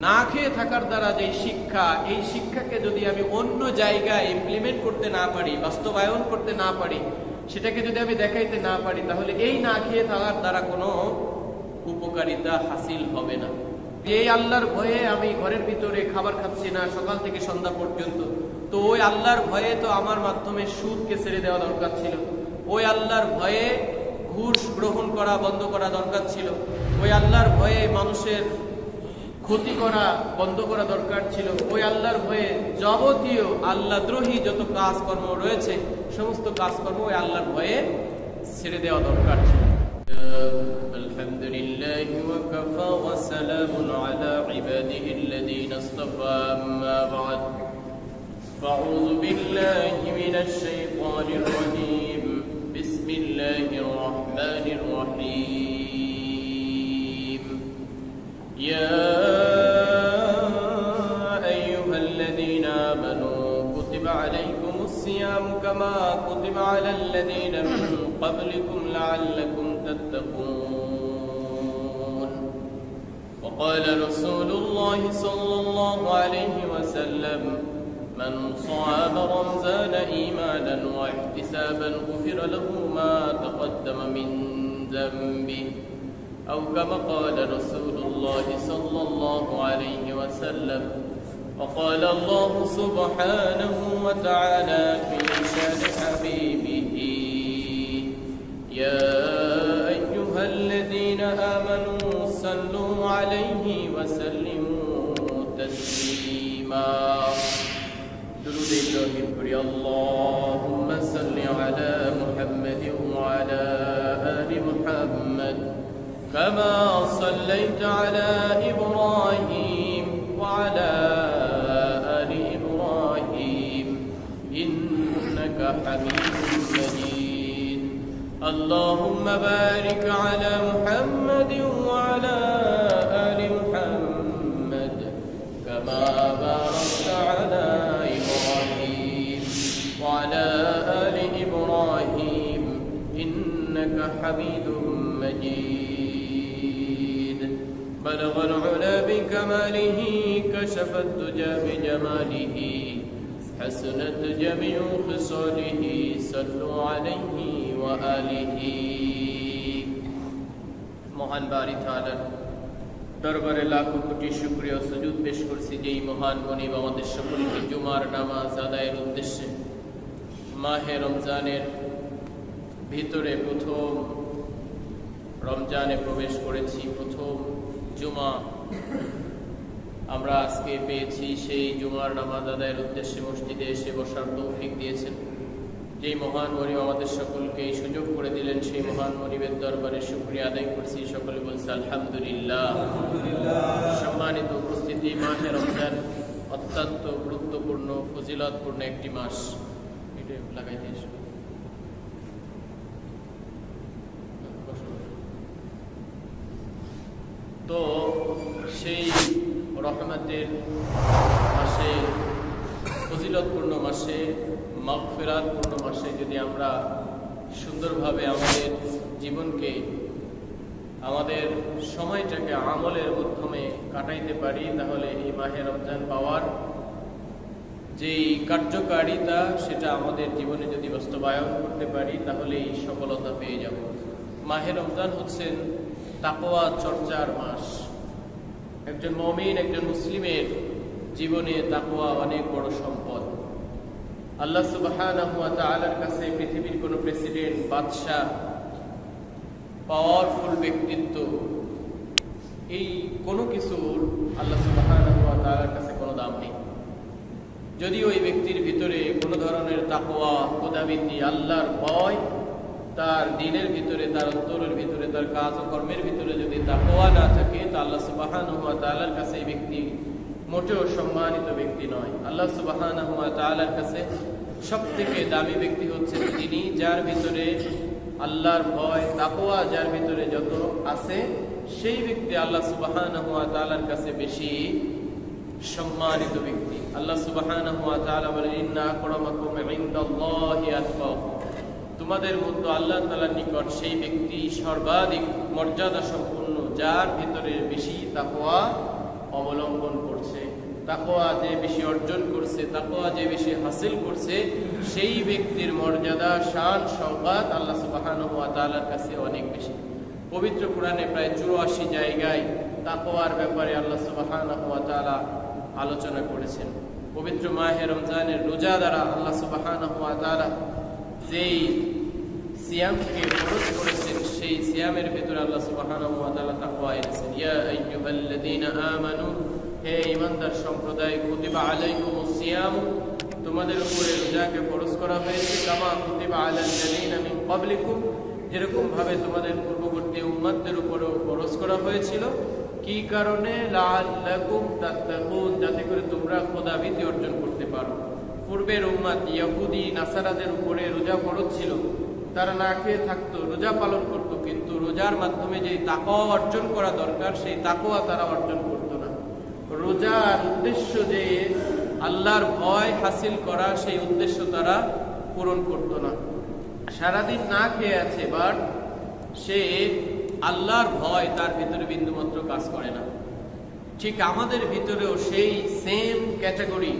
না খেয়ে থাকার দ্বারা যে শিক্ষা, এই শিক্ষাকে যদি আমি অন্য জায়গায় ইমপ্লিমেন্ট করতে না পারি, বাস্তবায়ন করতে না পারি, সেটাকে যদি আমি দেখাইতে না পারি, তাহলে এই না খেয়ে থাকার দ্বারা কোনো উপকারিতা হাসিল হবে না। এই আল্লাহর ভয়ে আমি ঘরের ভিতরে খাবার খাচ্ছি না সকাল থেকে সন্ধ্যা পর্যন্ত, তো ওই আল্লাহর ভয়ে তো আমার মাধ্যমে সুদকে ছেড়ে দেওয়া দরকার ছিল, ওই আল্লাহর ভয়ে ঘুষ গ্রহণ করা বন্ধ করা দরকার ছিল, ওই আল্লাহর ভয়ে মানুষের ক্ষতি করা বন্ধ করা দরকার ছিল, ওই আল্লাহর ভয়ে যাবতীয় আল্লাহদ্রোহী যত কাজকর্ম রয়েছে সমস্ত কাজকর্ম ওই আল্লাহর ভয়ে ছেড়ে দেওয়া দরকার ছিল। আলহামদুলিল্লাহ ওয়া কাফা ওয়া সালামুন আলা ইবাদিহিল্লাযীনা ইসতাফা, আম্মা বা'দ, ফাউযু বিল্লাহি মিনাশ শাইতানির রাজীম, বিসমিল্লাহির রাহমানির রাহিম। ইয়া عليكم الصيام كما كتب على الذين من قبلكم لعلكم تتقون. وقال رسول الله صلى الله عليه وسلم من صام رمضان إيمانا واحتسابا غفر له ما تقدم من ذنبه أو كما قال رسول الله صلى الله عليه وسلم. وقال الله سبحانه وتعالى في شأن حبيبه يا أيها الذين آمنوا صلوا عليه وسلموا تسليما. درود إبراهيم قل اللهم صل على محمد وعلى آل محمد كما صليت على إبراهيم وعلى حميد مجيد. اللهم بارك على محمد وعلى آل محمد كما باركت على إبراهيم وعلى آل إبراهيم إنك حميد مجيد. بلغ العلا بكماله كشف الدجى بجماله حسنت جميع خصاله صلوا عليه وآله. মহান বারী তাআলার দরবারে লাখো কোটি শুকরিয়া ও সুজুদ পেশ করছি, যেই মহান মনিব আমাদের সকলকে জুমার নামাজ আদায়ের উদ্দেশ্যে মাহে রমজানের ভিতরে প্রথম রমজানে প্রবেশ করেছি, প্রথম জুমা আমরা আজকে পেয়েছি। সেই জুমার নামাজ আদায়ের উদ্দেশ্যে মসজিদে এসে বসার তৌফিক দিয়েছেন যেই মহান মনিব আমাদের সকলকে এই সুযোগ করে দিলেন, সেই মহান মনিবের দরবারে শুকরিয়া আদায় করছি। সকলে বলছে আলহামদুলিল্লাহ। সম্মানিত উপস্থিতি, মাহে রমজান অত্যন্ত গুরুত্বপূর্ণ ফজিলতপূর্ণ একটি মাস। এটা লাগাইতে এসো। তো সেই রহমতের মাসে, ফজিলতপূর্ণ মাসে, মাগফিরাতপূর্ণ মাসে যদি আমরা সুন্দরভাবে আমাদের জীবনকে, আমাদের সময়টাকে আমলের মাধ্যমে কাটাইতে পারি, তাহলে এই মাহে রমজান পাওয়ার যেই কার্যকারিতা সেটা আমাদের জীবনে যদি বাস্তবায়ন করতে পারি তাহলে এই সফলতা পেয়ে যাব। মাহে রমজান হচ্ছেন তাকওয়া চর্চার মাস। একজন মুমিন, একজন মুসলিমের জীবনে তাকওয়া অনেক বড় সম্পদ। আল্লাহ সুবহানাহু ওয়া তাআলার কাছে পৃথিবীর কোনো প্রেসিডেন্ট, বাদশা, পাওয়ারফুল ব্যক্তিত্ব, এই কোনো কিছুর আল্লাহ সুবহানাহু ওয়া তাআলার কাছে কোনো দাম নেই যদি ওই ব্যক্তির ভিতরে কোনো ধরনের তাকওয়া, খোদাভীতি, আল্লাহর ভয় তার দিলের ভিতরে, তার অন্তরের ভিতরে, তার কাজ ও কর্মের ভিতরে যদি তাকওয়া না থাকে, তা আল্লাহ সুবহানাহু ওয়া তাআলার কাছে এই ব্যক্তি মোটেও সম্মানিত ব্যক্তি নয়। আল্লাহ সুবহানাহু ওয়া তাআলার কাছে সবথেকে দামি ব্যক্তি হচ্ছে তিনি যার ভিতরে আল্লাহর ভয়, তাকওয়া যার ভিতরে যত আছে, সেই ব্যক্তি আল্লাহ সুবহানাহু ওয়া তাআলার কাছে বেশি সম্মানিত ব্যক্তি। আল্লাহ সুবহানাহু ওয়া তাআলা বলেন, ইন্না আকরামাকুম ইনদাল্লাহি আতকাকুম, তোমাদের মধ্যে আল্লাহ তাআলার নিকট সেই ব্যক্তি সর্বাধিক মর্যাদা সম্পন্ন যার ভিতরে বেশি তাকওয়া অবলম্বন করছে, তাকওয়া যে বেশি অর্জন করছে, তাকওয়া যে বেশি হাসিল করছে, সেই ব্যক্তির মর্যাদা, শান, সওগাত আল্লাহ সুবহানাহু ওয়া তাআলার কাছে অনেক বেশি। পবিত্র কোরআনে প্রায় 84 জায়গায় তাকওয়ার ব্যাপারে আল্লাহ সুবহানাহু ওয়া তাআলা আলোচনা করেছেন। পবিত্র মাহে রমজানের রোজা দ্বারা আল্লাহ সুবহানাহু ওয়া তাআলা যেই সিয়ামকে ফরজ করেছেন, সেই সিয়ামের ভিতরে আল্লাহ সুবহানাহু ওয়া তাআলা তাকওয়া এনেছেন। ইয়া আইয়ুহাল্লাযীনা আমানু, হে ঈমানদার সম্প্রদায়, কুতিবা আলাইকুমুস সিয়াম, তোমাদের উপরে রোজাকে ফরজ করা হয়েছে, কামা কুতিবা আলাল্লাযীনা মিন ক্বাবলিকুম, যেরকম ভাবে তোমাদের পূর্ববর্তী উম্মতদের উপরেও ফরজ করা হয়েছিল। কি কারণে? লাআল্লাকুম তাত্তাকুন, যাতে করে তোমরা খোদাভীতি অর্জন করতে পারো। পূর্বের উম্মত ইহুদি নাসারাদের উপরে রোজা ফরজ ছিল, তারা না খেয়ে থাকতো, রোজা পালন করত, কিন্তু রোজার মাধ্যমে যে তাকওয়া অর্জন করা দরকার সেই তাকওয়া তারা অর্জন করত না। রোজার উদ্দেশ্য যে আল্লাহর ভয় হাসিল করা, সেই উদ্দেশ্য তারা পূরণ করত না। সারাদিন না খেয়ে আছে, বাট সে আল্লাহর ভয় তার ভিতরে বিন্দুমাত্র কাজ করে না। ঠিক আমাদের ভিতরেও সেই সেম ক্যাটাগরি,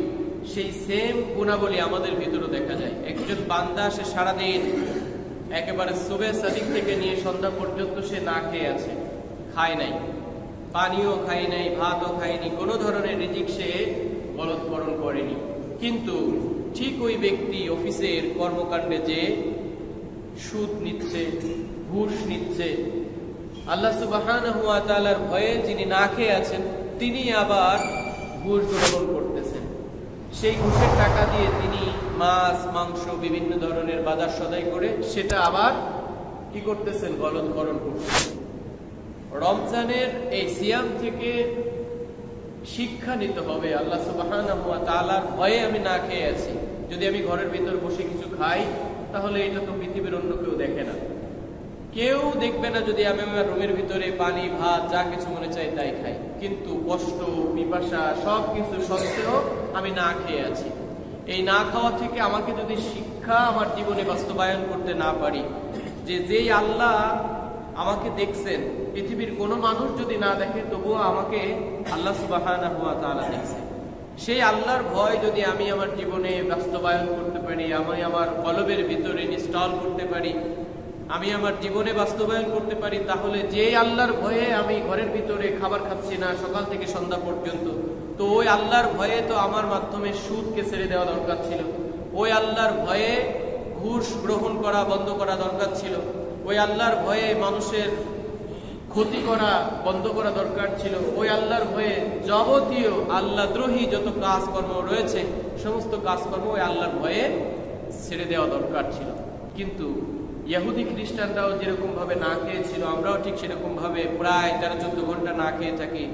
সেই সেম গুণাবলী আমাদের ভিতরেও দেখা যায়। একজন বান্দা, সে সারাদিন একেবারে সুবে সাদিক থেকে নিয়ে সন্ধ্যা পর্যন্ত সে না খেয়ে আছে, খায় নাই, পানিও খায় নাই, ভাতও খায়নি, কোনো ধরনের রিজিক সে গলৎকরণ করেনি। কিন্তু ঠিক ওই ব্যক্তি অফিসের কর্মকাণ্ডে যে সুদ নিচ্ছে, ঘুষ নিচ্ছে, আল্লাহ সুবহানাহু ওয়া তাআলার ভয়ে যিনি না খেয়ে আছেন, তিনি আবার ঘুষ গ্রহণ করতেছেন। সেই ঘুষের টাকা দিয়ে তিনি মাছ, মাংস, বিভিন্ন ধরনের বাজার সদাই করে সেটা আবার কি করতেছেন? গলৎকরণ করতেছেন। রমজানের এই সিয়াম থেকে শিক্ষা নিতে হবে। আল্লাহ সুবহানাহু ওয়া তাআলার ভয়ে আমি না খেয়ে আছি, যদি আমি ঘরের ভিতর বসে কিছু খাই, তাহলে এটা তো পৃথিবীর অন্য কেউ দেখে না, কেউ দেখবে না যদি আমি আমার রুমের ভিতরে পানি, ভাত, যা কিছু মনে চাই তাই খাই, কিন্তু কষ্ট, পিপাসা সবকিছু সত্ত্বেও আমি না খেয়ে আছি। এই না খাওয়া থেকে আমাকে যদি শিক্ষা আমার জীবনে বাস্তবায়ন করতে না পারি, যে যেই আল্লাহ আমাকে দেখছেন, পৃথিবীর কোনো মানুষ যদি না দেখে তবুও আমাকে আল্লাহ সুবহানাহু ওয়া তাআলা দেখছেন, সেই আল্লাহর ভয় যদি আমি আমার জীবনে বাস্তবায়ন করতে পারি, আমি আমার কলবের ভিতরে ইনস্টল করতে পারি, আমি আমার জীবনে বাস্তবায়ন করতে পারি, তাহলে যে আল্লাহর ভয়ে আমি ঘরের ভিতরে খাবার খাচ্ছি না সকাল থেকে সন্ধ্যা পর্যন্ত, তো ওই আল্লাহর ভয়ে তো আমার মাধ্যমে সুদকে ছেড়ে দেওয়া দরকার ছিল, ওই আল্লাহর ভয়ে ঘুষ গ্রহণ করা বন্ধ করা দরকার ছিল, ওই আল্লাহর ভয়ে মানুষের ক্ষতি করা বন্ধ করা দরকার ছিল, ওই আল্লাহর ভয়ে যাবতীয় আল্লাহদ্রোহী যত কাজকর্ম রয়েছে সমস্ত কাজকর্ম ওই আল্লাহর ভয়ে ছেড়ে দেওয়া দরকার ছিল। কিন্তু ইহুদি খ্রিস্টানরাও যেরকম ভাবে না খেয়েছিল, আমরাও ঠিক সেরকম ভাবে প্রায় 13-14 ঘন্টা না খেয়ে থাকি।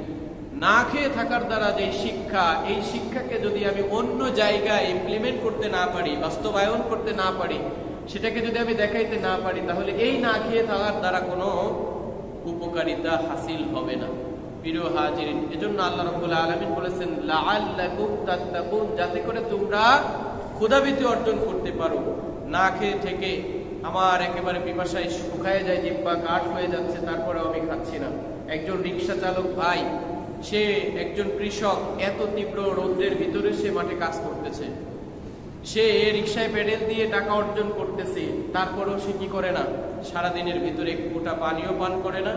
না খেয়ে থাকার দ্বারা যে শিক্ষা, এই শিক্ষাকে যদি আমি অন্য জায়গায় ইমপ্লিমেন্ট করতে না পারি, বাস্তবায়ন করতে না পারি, সেটাকে যদি আমি দেখাইতে না পারি, তাহলে এই না খেয়ে থাকার দ্বারা কোনো উপকারিতা হাসিল হবে না। প্রিয় হাজিরিন, এজন্য আল্লাহ রাব্বুল আলামিন বলেছেন লাআল্লাকুম তাত্তাকুন, যাতে করে তোমরা ক্ষুধাভীতি অর্জন করতে পারো। না খেয়ে থেকে আমার একেবারে পিপাসায় শুকায় যায়, জিহ্বা কাঠ হয়ে যাচ্ছে, তারপরেও আমি খাচ্ছি না। একজন রিক্সা চালক ভাই, সে একজন কৃষক, এত তীব্র রৌদ্রের ভিতরে সে মাঠে কাজ করতেছে, সে রিক্সায় পেডেল দিয়ে টাকা অর্জন করতেছে, তারপরেও সে কি করে না? সারাদিনের ভিতরে এক ফোঁটা পানিও পান করে না,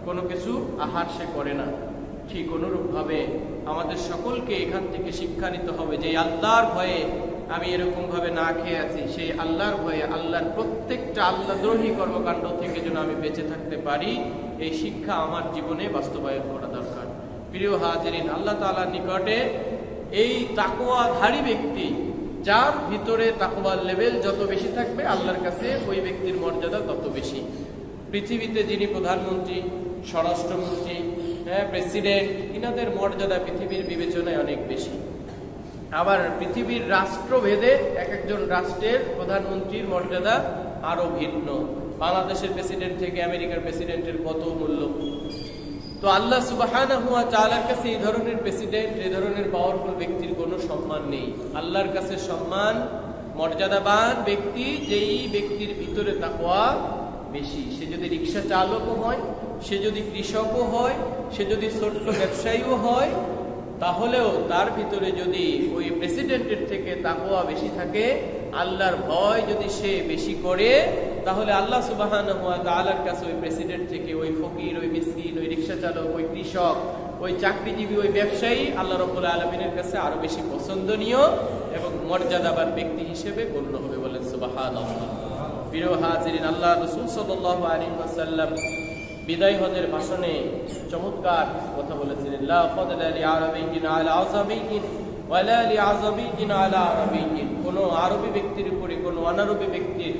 কোনো কিছু আহার সে করে না। ঠিক অনুরূপ ভাবে আমাদের সকলকে এখান থেকে শিক্ষা নিতে হবে যে আল্লাহর ভয়ে আমি এরকম ভাবে না খেয়ে আছি, সেই আল্লাহর ভয়ে আল্লাহর প্রত্যেকটা আল্লাহদ্রোহী কর্মকাণ্ড থেকে যেন আমি বেঁচে থাকতে পারি, এই শিক্ষা আমার জীবনে বাস্তবায়ন করা দরকার। প্রিয় হাজিরিন, আল্লাহ তাআলার নিকটে এই তাকওয়াধারী ব্যক্তি, যার ভিতরে তাকওয়ার লেভেল যত বেশি থাকবে, আল্লাহর কাছে ওই ব্যক্তির মর্যাদা তত বেশি। পৃথিবীতে যিনি প্রধানমন্ত্রী, স্বরাষ্ট্রমন্ত্রী, প্রেসিডেন্ট, ইনাদের মর্যাদা পৃথিবীর বিবেচনায় অনেক বেশি। আবার পৃথিবীর রাষ্ট্রভেদে এক একজন রাষ্ট্রের প্রধানমন্ত্রীর মর্যাদা আরো ভিন্ন। বাংলাদেশের প্রেসিডেন্ট থেকে আমেরিকার প্রেসিডেন্টের কত মূল্য। তো আল্লাহ সুবহানাহু ওয়া তাআলার কাছে এই ধরনের প্রেসিডেন্ট, এই ধরনের পাওয়ারফুল ব্যক্তির কোনো সম্মান নেই। আল্লাহর কাছে সম্মান মর্যাদাবান ব্যক্তি যেই ব্যক্তির ভিতরে তাকওয়া বেশি। সে যদি রিক্সা চালকও হয়, সে যদি কৃষকও হয়, সে যদি ছোট্ট ব্যবসায়ীও হয়, তাহলেও তার ভিতরে যদি ওই প্রেসিডেন্টের থেকে তাকওয়া বেশি থাকে, আল্লাহর ভয় যদি সে বেশি করে, তাহলে আল্লাহ সুবহানাহু ওয়া তাআলার কাছে ওই প্রেসিডেন্ট থেকে ওই ফকির, ওই মিসকিন, ওই রিকশা চালক, ওই কৃষক, ওই চাকরিজীবী, ওই ব্যবসায়ী আল্লাহ রাব্বুল আলামিনের কাছে আরো বেশি পছন্দনীয় এবং মর্যাদাবান ব্যক্তি হিসেবে গণ্য হবে। বলেন সুবহানাল্লাহ। প্রিয় হাজিরিন, আল্লাহ রাসূল সাল্লাল্লাহু আলাইহি ওয়াসাল্লাম বিদায় হজের ভাষণে চমৎকার কথা বলেছিলেন, লা ফাদলা লিআরাবিয়্যিন আলা আযামিয়্যিন ওয়ালা লিআযামিয়্যিন আলা আরাবিয়্যিন। কোনো আরবি ব্যক্তির উপরে কোনো অনারবি ব্যক্তির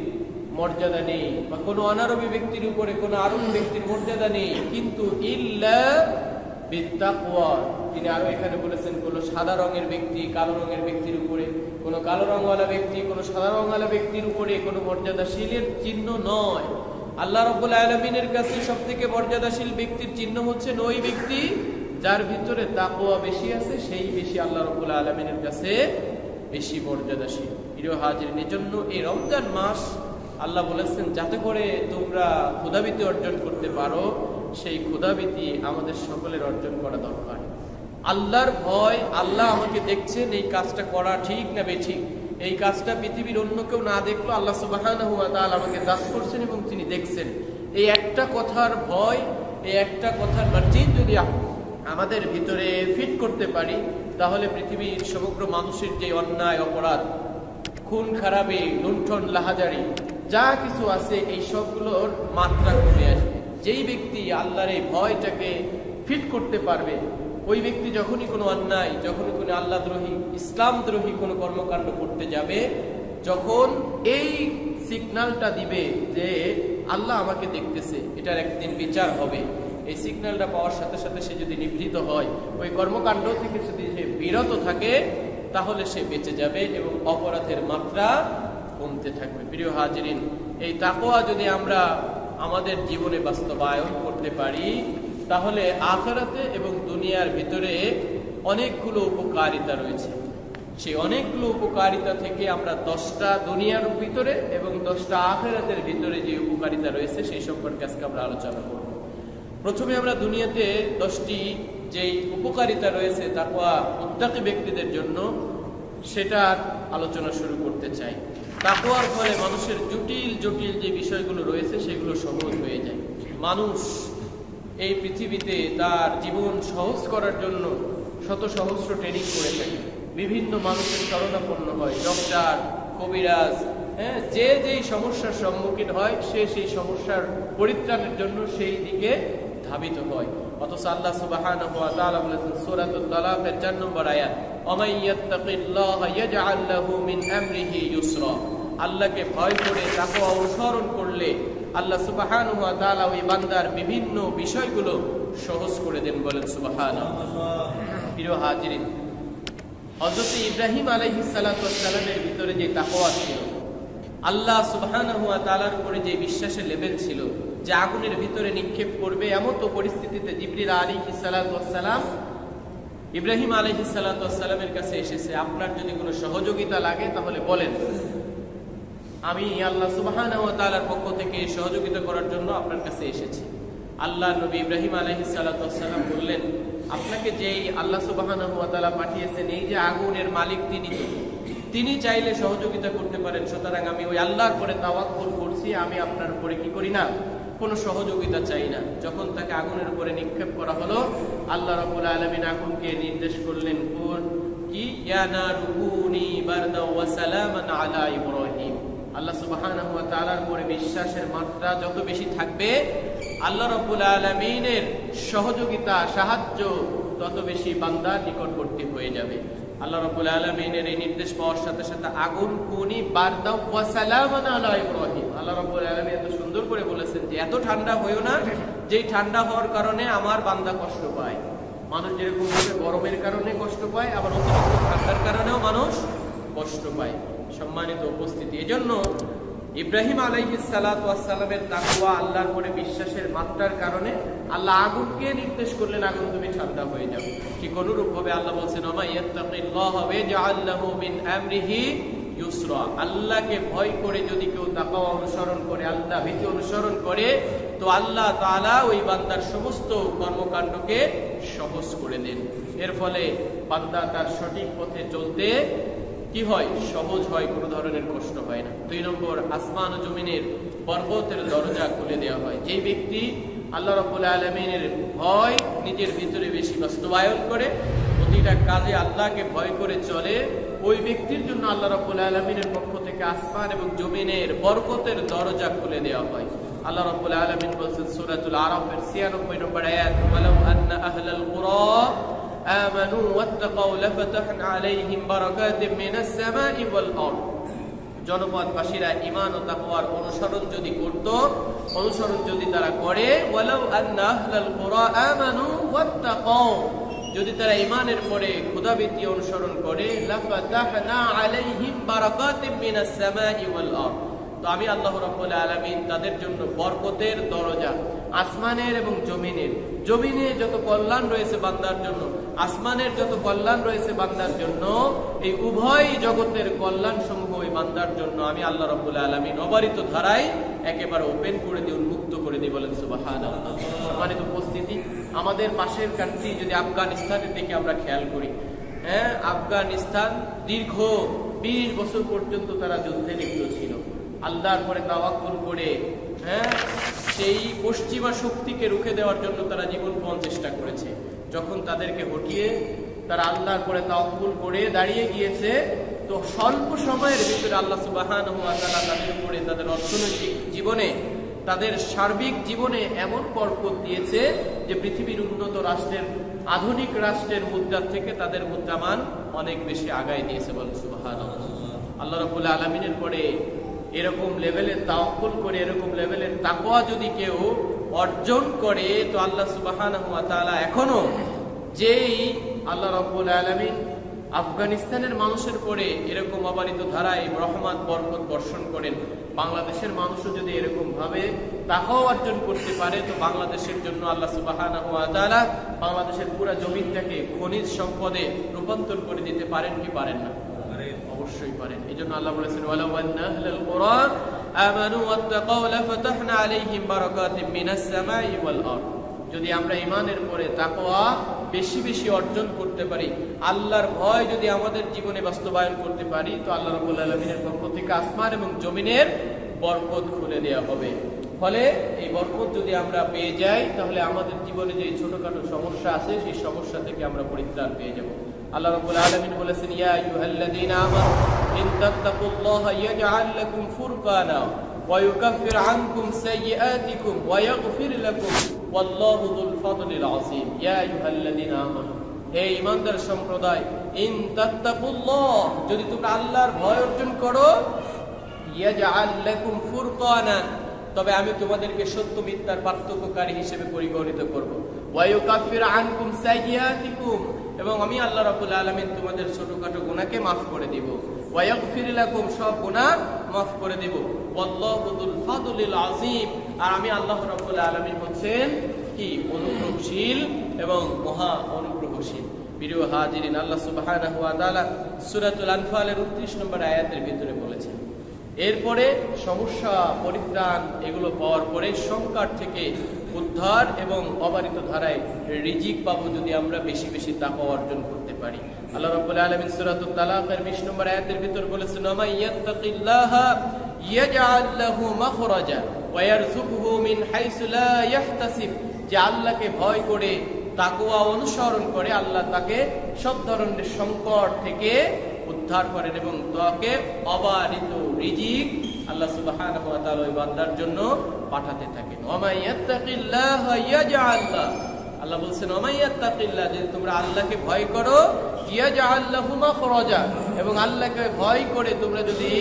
মর্যাদা নেই, বা কোনো অনারবি ব্যক্তির উপরে কোনো আরবি ব্যক্তির মর্যাদা নেই, কিন্তু ইল্লা বিত্তাকওয়া। তিনি আরো এখানে বলেছেন, কোন সাদা রঙের ব্যক্তি কালো রঙের ব্যক্তির উপরে, কোন কালো রঙওয়ালা ব্যক্তি কোন সাদা রঙওয়ালা ব্যক্তির উপরে কোনো মর্যাদাশীলের চিহ্ন নয়। আল্লাহ রাব্বুল আলামিনের কাছে সবথেকে মর্যাদাশীল ব্যক্তির চিহ্ন হচ্ছে ওই ব্যক্তি যার ভিতরে তাকওয়া বেশি আছে, সেই বেশি আল্লাহ রাব্বুল আলামিনের কাছে বেশি মর্যাদাশীল। প্রিয় হাজিরিন, এজন্য এই রমজান মাস আল্লাহ বলেছেন যাতে করে তোমরা ক্ষুধাবৃত্তি অর্জন করতে পারো, সেই ক্ষুধাবৃত্তি আমাদের সকলের অর্জন করা দরকার। আল্লাহর ভয়, আল্লাহ আমাকে দেখছেন, এই কাজটা করা ঠিক না বেঠিক, এই কাজটা পৃথিবীর অন্য কেউ না দেখলো আল্লাহ সুবহানাহু ওয়া তাআলা আমাকে জাজ করছেন এবং তিনি দেখছেন। এই একটা কথার ভয়, এই একটা কথার মার্জিন যদি আমাদের ভিতরে ফিট করতে পারি, তাহলে পৃথিবীর সমগ্র মানুষের যে অন্যায় অপরাধ, খুন খারাপি, লুণ্ঠন লাহাজারি যা কিছু আছে, এই সবগুলোর মাত্রা কমে আসবে। যেই ব্যক্তি আল্লাহর এই ভয়টাকে ফিট করতে পারবে, ওই ব্যক্তি যখনই কোনো অন্যায়, যখনই কোনো আল্লাহ দ্রোহী, ইসলাম দ্রোহী কোনো কর্মকাণ্ড করতে যাবে, যখন এই সিগন্যালটা দিবে যে আল্লাহ আমাকে দেখতেছে, এটার একদিন বিচার হবে, এই সিগন্যালটা পাওয়ার সাথে সাথে সে যদি নিবৃত হয়, ওই কর্মকাণ্ড থেকে যদি সে বিরত থাকে, তাহলে সে বেঁচে যাবে এবং অপরাধের মাত্রা কমতে থাকবে। প্রিয় হাজিরিন, এই তাকওয়া যদি আমরা আমাদের জীবনে বাস্তবায়ন করতে পারি, তাহলে আখিরাতে এবং দুনিয়ার ভিতরে অনেকগুলো উপকারিতা রয়েছে। সেই অনেকগুলো উপকারিতা থেকে আমরা 10টা দুনিয়ার ভিতরে এবং 10টা আখিরাতের ভিতরে যে উপকারিতা রয়েছে সেই সম্পর্কে আজকে আমরা আলোচনা করব। প্রথমে আমরা দুনিয়াতে 10টি যেই উপকারিতা রয়েছে তাকওয়া মুত্তাকি ব্যক্তিদের জন্য, সেটার আলোচনা শুরু করতে চাই। তাকওয়ার ফলে মানুষের জটিল জটিল যে বিষয়গুলো রয়েছে সেগুলো সহজ হয়ে যায়। মানুষ এই পৃথিবীতে তার জীবন সহজ করার জন্য শত সহস্র ট্রেনিং করে থাকে, বিভিন্ন মানুষের শরণাপন্ন হয়, ডক্টর, কবিরাজ, যে যেই সমস্যার সম্মুখীন হয় সে সেই সমস্যার পরিত্রাণের জন্য সেই দিকে ধাবিত হয়। অথচ আল্লাহ সুবহানাহু ওয়া তাআলা বলেছেন সূরাতুত তালাকের 4 নম্বর আয়াত, ওয়ামান ইয়াত্তাকিল্লাহা ইয়াজআল লাহু মিন আমরিহি ইউসরা। আল্লাহকে ভয় করে তাকওয়া অনুসরণ করলে আল্লাহ সুবহানাহু ওয়া তাআলা ওই বান্দার বিভিন্ন বিষয়গুলো সহজ করে দেন। বলেন সুবহানাল্লাহ। প্রিয় হাজিরিন, হযরত ইব্রাহিম আলাইহিস সালাতু ওয়াস সালামের ভিতরে যে তাকওয়া ছিল, আল্লাহ সুবহানাহু ওয়া তাআলার উপরে যে বিশ্বাসের লেভেল ছিল, যে আগুনের ভিতরে নিক্ষেপ করবে, এমন তো পরিস্থিতিতে জিবরিল আলাইহিস সালাতু ওয়াস সালাম ইব্রাহিম আলাইহিস সালাতু ওয়াস সালামের কাছে এসেছে, আপনার যদি কোনো সহযোগিতা লাগে তাহলে বলেন, আমি আল্লাহ সুবহানাহু ওয়া তাআলার পক্ষ থেকে সহযোগিতা করার জন্য আপনার কাছে এসেছি। আল্লাহ নবী ইব্রাহিম আলাইহিস সালাতু ওয়াস সালাম বললেন, আপনাকে যেই আল্লাহ সুবহানাহু ওয়া তাআলা পাঠিয়েছেন, এই যে আগুনের মালিক তিনি চাইলে সহযোগিতা করতে পারেন, সুতরাং আমি ওই আল্লাহর উপরে তাওয়াক্কুল করছি, আমি আপনার উপরে কি করি না, কোনো সহযোগিতা চাই না। যখন তাকে আগুনের উপরে নিক্ষেপ করা হলো, আল্লাহ রাব্বুল আলামিন আগুনকে নির্দেশ করলেন, কি ইয়া নারু কুনি বারদা ওয়া সালামান আলা ইব্রাহিম। আল্লাহ সুবহানাহু ওয়া তাআলার উপরে বিশ্বাসের মাত্রা যত বেশি থাকবে, আল্লাহ রাব্বুল আলামিনের সহযোগিতা, সাহায্য তত বেশি বান্দার নিকটবর্তী হয়ে যাবে। আল্লাহ রাব্বুল আলামিনের এই নির্দেশ পাওয়ার সাথে সাথে আগুন কুনি বারদা ওয়া সালামান আলা ইব্রাহিম। আল্লাহ রাব্বুল আলামিন এত সুন্দর করে বলেছেন যে এত ঠান্ডা হয়ো না যেই ঠান্ডা হওয়ার কারণে আমার বান্দা কষ্ট পায়। মানুষ যেরকম ভাবে গরমের কারণে কষ্ট পায়, আবার অতিরিক্ত ঠান্ডার কারণেও মানুষ কষ্ট পায়। সম্মানিত উপস্থিতি, এজন্য ইব্রাহিম আলাইহিস সালাতু ওয়াস সালামের তাকওয়া, আল্লাহর উপরে বিশ্বাসের মাত্রার কারণে আল্লাহ আগুনকে নির্দেশ করলেন, আগুন তুমি ঠান্ডা হয়ে যাও। ঠিক অনুরূপ ভাবে আল্লাহ বলছেন, ওমা ইয়াত্তাকিল্লাহা ওয়াজআল লাহু মিন আমরিহি ইউসরা। আল্লাহকে ভয় করে যদি কেউ তাকওয়া অনুসরণ করে, আল্লাহ ভীতি অনুসরণ করে, তো আল্লাহ তাআলা ওই বান্দার সমস্ত কর্মকাণ্ডকে সহজ করে দেন। এর ফলে বান্দা তার সঠিক পথে চলতে কি হয়, সহজ হয়, কোনো ধরনের কষ্ট হয় না। 2 নম্বর, আসমান ও জমিনের বরকতের দরজা খুলে দেওয়া হয়। যে ব্যক্তি আল্লাহ রাব্বুল আলামিনের ভয় নিজের ভিতরে বেশি বাস্তবায়ন করে, প্রতিটা কাজে আল্লাহকে ভয় করে চলে, ওই ব্যক্তির জন্য আল্লাহ রাব্বুল আলামিনের পক্ষ থেকে আসমান এবং জমিনের বরকতের দরজা খুলে দেওয়া হয়। আল্লাহ রাব্বুল আলামিন বলেছেন সূরাতুল আরাফের 96 নম্বর আয়াত, ওয়ালাউ আন্না আহলাল কুরা আমানু ওয়াত্তাকাউ লাফাতাহনা আলাইহিম বারাকাতিম মিনাস সামাই ওয়াল আরদ। জনপদবাসীরা ঈমান ও তাকওয়ার অনুসরণ যদি করত, অনুসরণ যদি তারা করে, ওয়ালাউ আন্না আহলাল কুরা আমানু ওয়াত্তাকাউ, যদি তারা ঈমানের পরে খোদাভীতি অনুসরণ করে, লাফাতাহনা আলাইহিম বারাকাতিম মিনাস সামাই ওয়াল আরদ, তো আমি আল্লাহ রাব্বুল আলামিন তাদের জন্য বরকতের দরজা আসমানের এবং জমিনের, জমিনে যত কল্যাণ রয়েছে বান্দার জন্য, আসমানের যত কল্যাণ রয়েছে বান্দার জন্য, এই উভয় জগতের কল্যাণ সমূহ ওই বান্দার জন্য আমি আল্লাহ রাব্বুল আলামিন অবারিত ধারায় একেবারে ওপেন করে দিই, উন্মুক্ত করে দিই। বলেন সুবহানাল্লাহ। সম্মানিত উপস্থিতি, আমাদের পাশের কান্ট্রি যদি আফগানিস্তানের দিকে আমরা খেয়াল করি, হ্যাঁ, আফগানিস্তান দীর্ঘ 20 বছর পর্যন্ত তারা যুদ্ধে লিপ্ত ছিল। আল্লাহর পরে তাওয়াক্কুল করে, হ্যাঁ, সেই পশ্চিমা শক্তিকে রুখে দেওয়ার জন্য তারা জীবনপণ চেষ্টা করেছে। যখন তাদেরকে হটিয়ে তারা আল্লাহর পরে তাওয়াক্কুল করে দাঁড়িয়ে গিয়েছে, তো স্বল্প সময়ের ভিতরে আল্লাহ সুবহানাহু ওয়া তাআলা তাদের উপরে তাদের অর্থনৈতিক জীবনে, তাদের সার্বিক জীবনে এমন বরকত দিয়েছে যে পৃথিবীর উন্নত রাষ্ট্রের, আধুনিক রাষ্ট্রের মুদ্রার থেকে তাদের মুদ্রামান অনেক বেশি আগায় দিয়েছে। বলেন সুবহানাল্লাহ। আল্লাহ রাব্বুল আলামিনের পরে এরকম লেভেলের তাওয়াক্কুল করে, এরকম লেভেলের তাকওয়া যদি কেউ অর্জন করে, তো আল্লাহ সুবহানাহু ওয়া তাআলা এখনো যেই আল্লাহ রাব্বুল আলামিন আফগানিস্তানের মানুষের পরে এরকম অবারিত ধারায় রহমত বরকত বর্ষণ করেন, বাংলাদেশের মানুষও যদি এরকম ভাবে তাকওয়া অর্জন করতে পারে, তো বাংলাদেশের জন্য আল্লাহ সুবহানাহু ওয়া তাআলা বাংলাদেশের পুরো জমিনটাকে খনিজ সম্পদে রূপান্তর করে দিতে পারেন কি পারেন না? অবশ্যই পারেন। এইজন্য আল্লাহ বলেছেন, ওয়ালাউ আন্না আহলাল কুরা আমানু ওয়াত্তাকাউ লাফাতাহনা আলাইহিম বারাকাতিম মিনাস সামাই ওয়াল আরদ। যদি আমরা ঈমানের পরে তাকওয়া বেশি বেশি অর্জন করতে পারি, আল্লাহর ভয় যদি আমাদের জীবনে বাস্তবায়ন করতে পারি, তো আল্লাহ রাব্বুল আলামিনের পক্ষ থেকে আসমান এবং জমিনের বরকত খুলে দেওয়া হবে। ফলে এই বরকত যদি আমরা পেয়ে যাই, তাহলে আমাদের জীবনে যে ছোটখাটো সমস্যা আছে, সেই সমস্যা থেকে আমরা পরিত্রাণ পেয়ে যাব। আল্লাহ রাব্বুল আলামিন বলেছেন, ইয়া আইয়ুহাল্লাযীনা আমানু ইন তাত্তাকুল্লাহা ইয়াজআল লাকুম ফুরকানা ওয়া ইউকাফির আনকুম সাইয়্যাতিকুম ওয়া ইয়াগফির লাকুম ওয়াল্লাহু যুল ফাদলিল আযীম। ইয়া আইয়ুহাল্লাযীনা আমানু, হে ঈমানদার সম্প্রদায়, ইন তাত্তাকুল্লাহ, যদি তোমরা আল্লাহর ভয় অর্জন করো, ইয়াজআল লাকুম ফুরকানা, তবে আমি তোমাদেরকে সত্য মিথ্যার পার্থক্যকারী হিসেবে পরিগণিত করব। ওয়া ইউকাফির আনকুম সাইয়্যাতিকুম, এবং আমি আল্লাহ রাব্বুল আলামিন তোমাদের ছোটখাটো গুনাহকে মাফ করে দিব। ওয়া ইয়াগফির লাকুম, সব গুনাহ মাফ করে দেব। ওয়াল্লাহু যুল ফাদলিল আযীম, আর আমি আল্লাহ রাব্বুল আলামিন হচ্ছেন কি অনুগ্রহশীল এবং মহা অনুগ্রহশীল। প্রিয় হাজিরিন, আল্লাহ সুবহানাহু ওয়া তাআলা সূরাতুল আনফালের 29 নম্বর আয়াতের ভিতরে বলেছেন, এরপরে সমস্যা পরিত্রাণ এগুলো পাওয়ার পরে সংকট থেকে উদ্ধার এবং অবারিত ধারায় রিজিক পাবো যদি আমরা বেশি বেশি তাকওয়া অর্জন করতে পারি। আল্লাহ রাব্বুল আলামিন সূরাতুত তালাকের 20 নম্বর আয়াতের ভিতর বলেছেন, ওয়া ইয়াত্তাকিল্লাহা ইয়াজআল লাহু মাখরাজা ওয়া ইয়ারযুকুহু মিন হাইসু লা ইয়াহতাসিব, যে আল্লাহকে ভয় করে তাকওয়া অনুসরণ করে, আল্লাহ তাকে সব ধরনের সংকট থেকে উদ্ধার করেন এবং তাকে অবারিত রিজিক আল্লাহ সুবহানাহু ওয়া তাআলা ওই বান্দার জন্য পাঠাতে থাকেন। ওয়া মান ইয়াত্তাকিল্লাহা ইয়াজআল লাহু, আল্লাহ বলছেন, ওয়া মান ইয়াত্তাকিল্লাহ, যদি তোমরা আল্লাহকে ভয় করো, ইয়াজআল লাহু মাখরাজা, এবং আল্লাহকে ভয় করে তোমরা যদি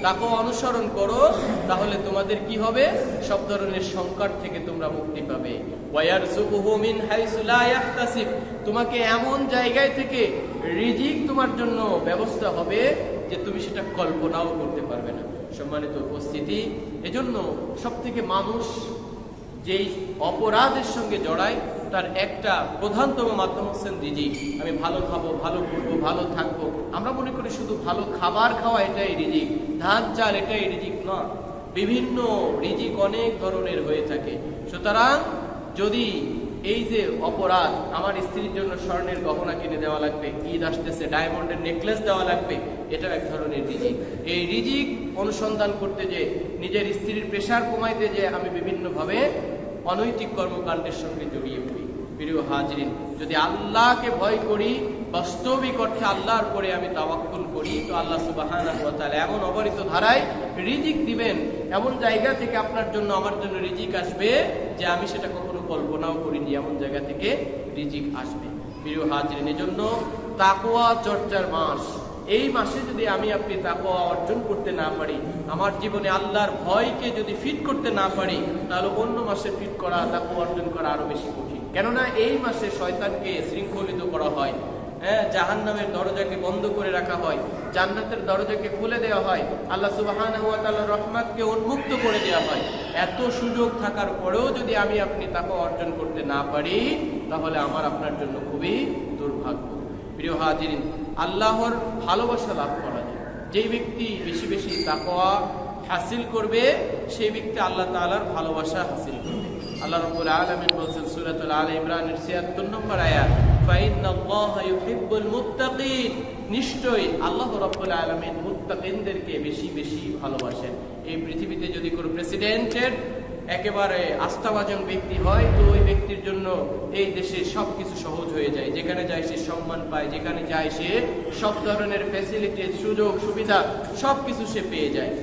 তাকওয়া অনুসরণ করো, তাহলে তোমাদের কি হবে? সব ধরনের সংকট থেকে তোমরা মুক্তি পাবে। ওয়া ইয়ারযুকুহু মিন হাইসু লা ইয়াহতাসিব, তোমাকে এমন জায়গায় থেকে রিজিক তোমার জন্য ব্যবস্থা হবে যে তুমি সেটা কল্পনাও করতে পারবে না। সম্মানিত উপস্থিতি, এজন্য সবথেকে মানুষ যেই অপরাধের সঙ্গে জড়ায়, তার একটা প্রধানতম মাধ্যম হচ্ছেন রিজিক। আমি ভালো খাবো, ভালো ঘুরবো, ভালো থাকবো। আমরা মনে করি শুধু ভালো খাবার খাওয়া এটাই রিজিক, ধান চাল এটাই রিজিক না। বিভিন্ন রিজিক অনেক ধরনের হয়ে থাকে। সুতরাং যদি এই যে অপরাধ, আমার স্ত্রীর জন্য স্বর্ণের গহনা কিনে দেওয়া লাগবে, ঈদ আসতেছে ডায়মন্ডের নেকলেস দেওয়া লাগবে, এটা এক ধরনের রিজিক। এই রিজিক অনুসন্ধান করতে যে, নিজের স্ত্রীর প্রেশার কমাইতে যে আমি বিভিন্নভাবে অনৈতিক কর্মকাণ্ডের সঙ্গে জড়িয়ে পড়ি। প্রিয় হাজরিন, যদি আল্লাহকে ভয় করি, বাস্তবিক অর্থে আল্লাহর পরে আমি তাওয়াক্কুল করি, তো আল্লাহ সুবহানাহু ওয়া তাআলা এমন অবারিত ধারায় রিজিক দিবেন, এমন জায়গা থেকে আপনার জন্য আমার জন্য রিজিক আসবে যে আমি সেটা কখনো কল্পনাও করিনি, এমন জায়গা থেকে রিজিক আসবে। প্রিয় হাজরিন, এজন্য তাকওয়া চর্চার মাস। এই মাসে যদি আমি আপনি তাকওয়া অর্জন করতে না পারি, আমার জীবনে আল্লাহর ভয়কে যদি ফিট করতে না পারি, তাহলে অন্য মাসে ফিট করা, তাকওয়া অর্জন করা আরো বেশি কঠিন। কেননা এই মাসে শয়তানকে শৃঙ্খলিত করা হয়, জাহান্নামের দরজাকে বন্ধ করে রাখা হয়, জান্নাতের দরজাকে খুলে দেওয়া হয়, আল্লাহ সুবহানাহু ওয়া তাআলার রহমতকে উন্মুক্ত করে দেওয়া হয়। এত সুযোগ থাকার পরেও যদি আমি আপনি তাকওয়া অর্জন করতে না পারি, তাহলে আমার আপনার জন্য খুবই দুর্ভাগ্য। প্রিয় হাজিরিন, আল্লাহর ভালোবাসা লাভ করা যায়। যেই ব্যক্তি বেশি বেশি তাকওয়া হাসিল করবে, সেই ব্যক্তি আল্লাহ তাআলার ভালোবাসা হাসিল করবে। আল্লাহ রাব্বুল আলামিন বলেছেন সূরাতুল আলে ইমরানের ৭৬ নম্বর আয়াত, ফাইন্নাল্লাহা ইউহিব্বুল মুত্তাকিন, নিশ্চয়ই আল্লাহ রাব্বুল আলামিন মুত্তাকিনদেরকে বেশি বেশি ভালোবাসেন। এই পৃথিবীতে যদি কোনো প্রেসিডেন্টের একেবারে আস্থাভাজন ব্যক্তি হয়, তো ওই ব্যক্তির জন্য এই দেশে সবকিছু সহজ হয়ে যায়। যেখানে যায় সে সম্মান পায়, যেখানে যায় সে সব ধরনের ফ্যাসিলিটি, সুযোগ সুবিধা সবকিছু সে পেয়ে যায়।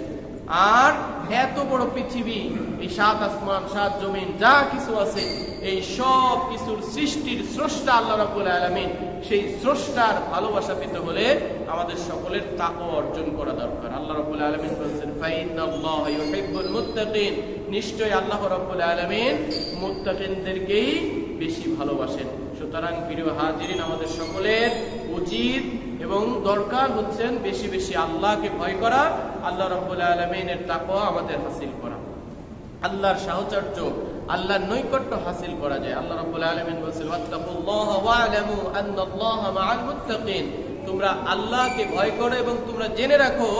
আর এত বড় পৃথিবী, এই ৭ আসমান ৭ জমিন যা কিছু আছে, এই সব কিছুর সৃষ্টির স্রষ্টা আল্লাহ রাব্বুল আলামিন, সেই স্রষ্টার ভালোবাসা পেতে হলে আমাদের সকলের তাকওয়া অর্জন করা দরকার। আল্লাহ রাব্বুল আলামিন বলেছেন, ফাইন্নাল্লাহা ইউহিব্বুল মুত্তাকিন, নিশ্চয়ই আল্লাহ রাব্বুল আলামিন মুত্তাকিনদেরকেই বেশি ভালোবাসেন। সুতরাং প্রিয় হাজিরিন, আমাদের সকলের উচিত এবং দরকার হচ্ছেন বেশি বেশি আল্লাহকে ভয় করা, আল্লাহ রাব্বুল আলামিনের তাকওয়া আমাদের হাসিল করা, আল্লাহর সাহচর্য, আল্লাহর নৈকট্য হাসিল করা যায়। আল্লাহ রাব্বুল আলামিন বলেছেন, ওয়াত্তাকুল্লাহা ওয়া'লামু আন্নাল্লাহা মা'আল মুত্তাকিন, তোমরা আল্লাহকে ভয় করো এবং তোমরা জেনে রাখো,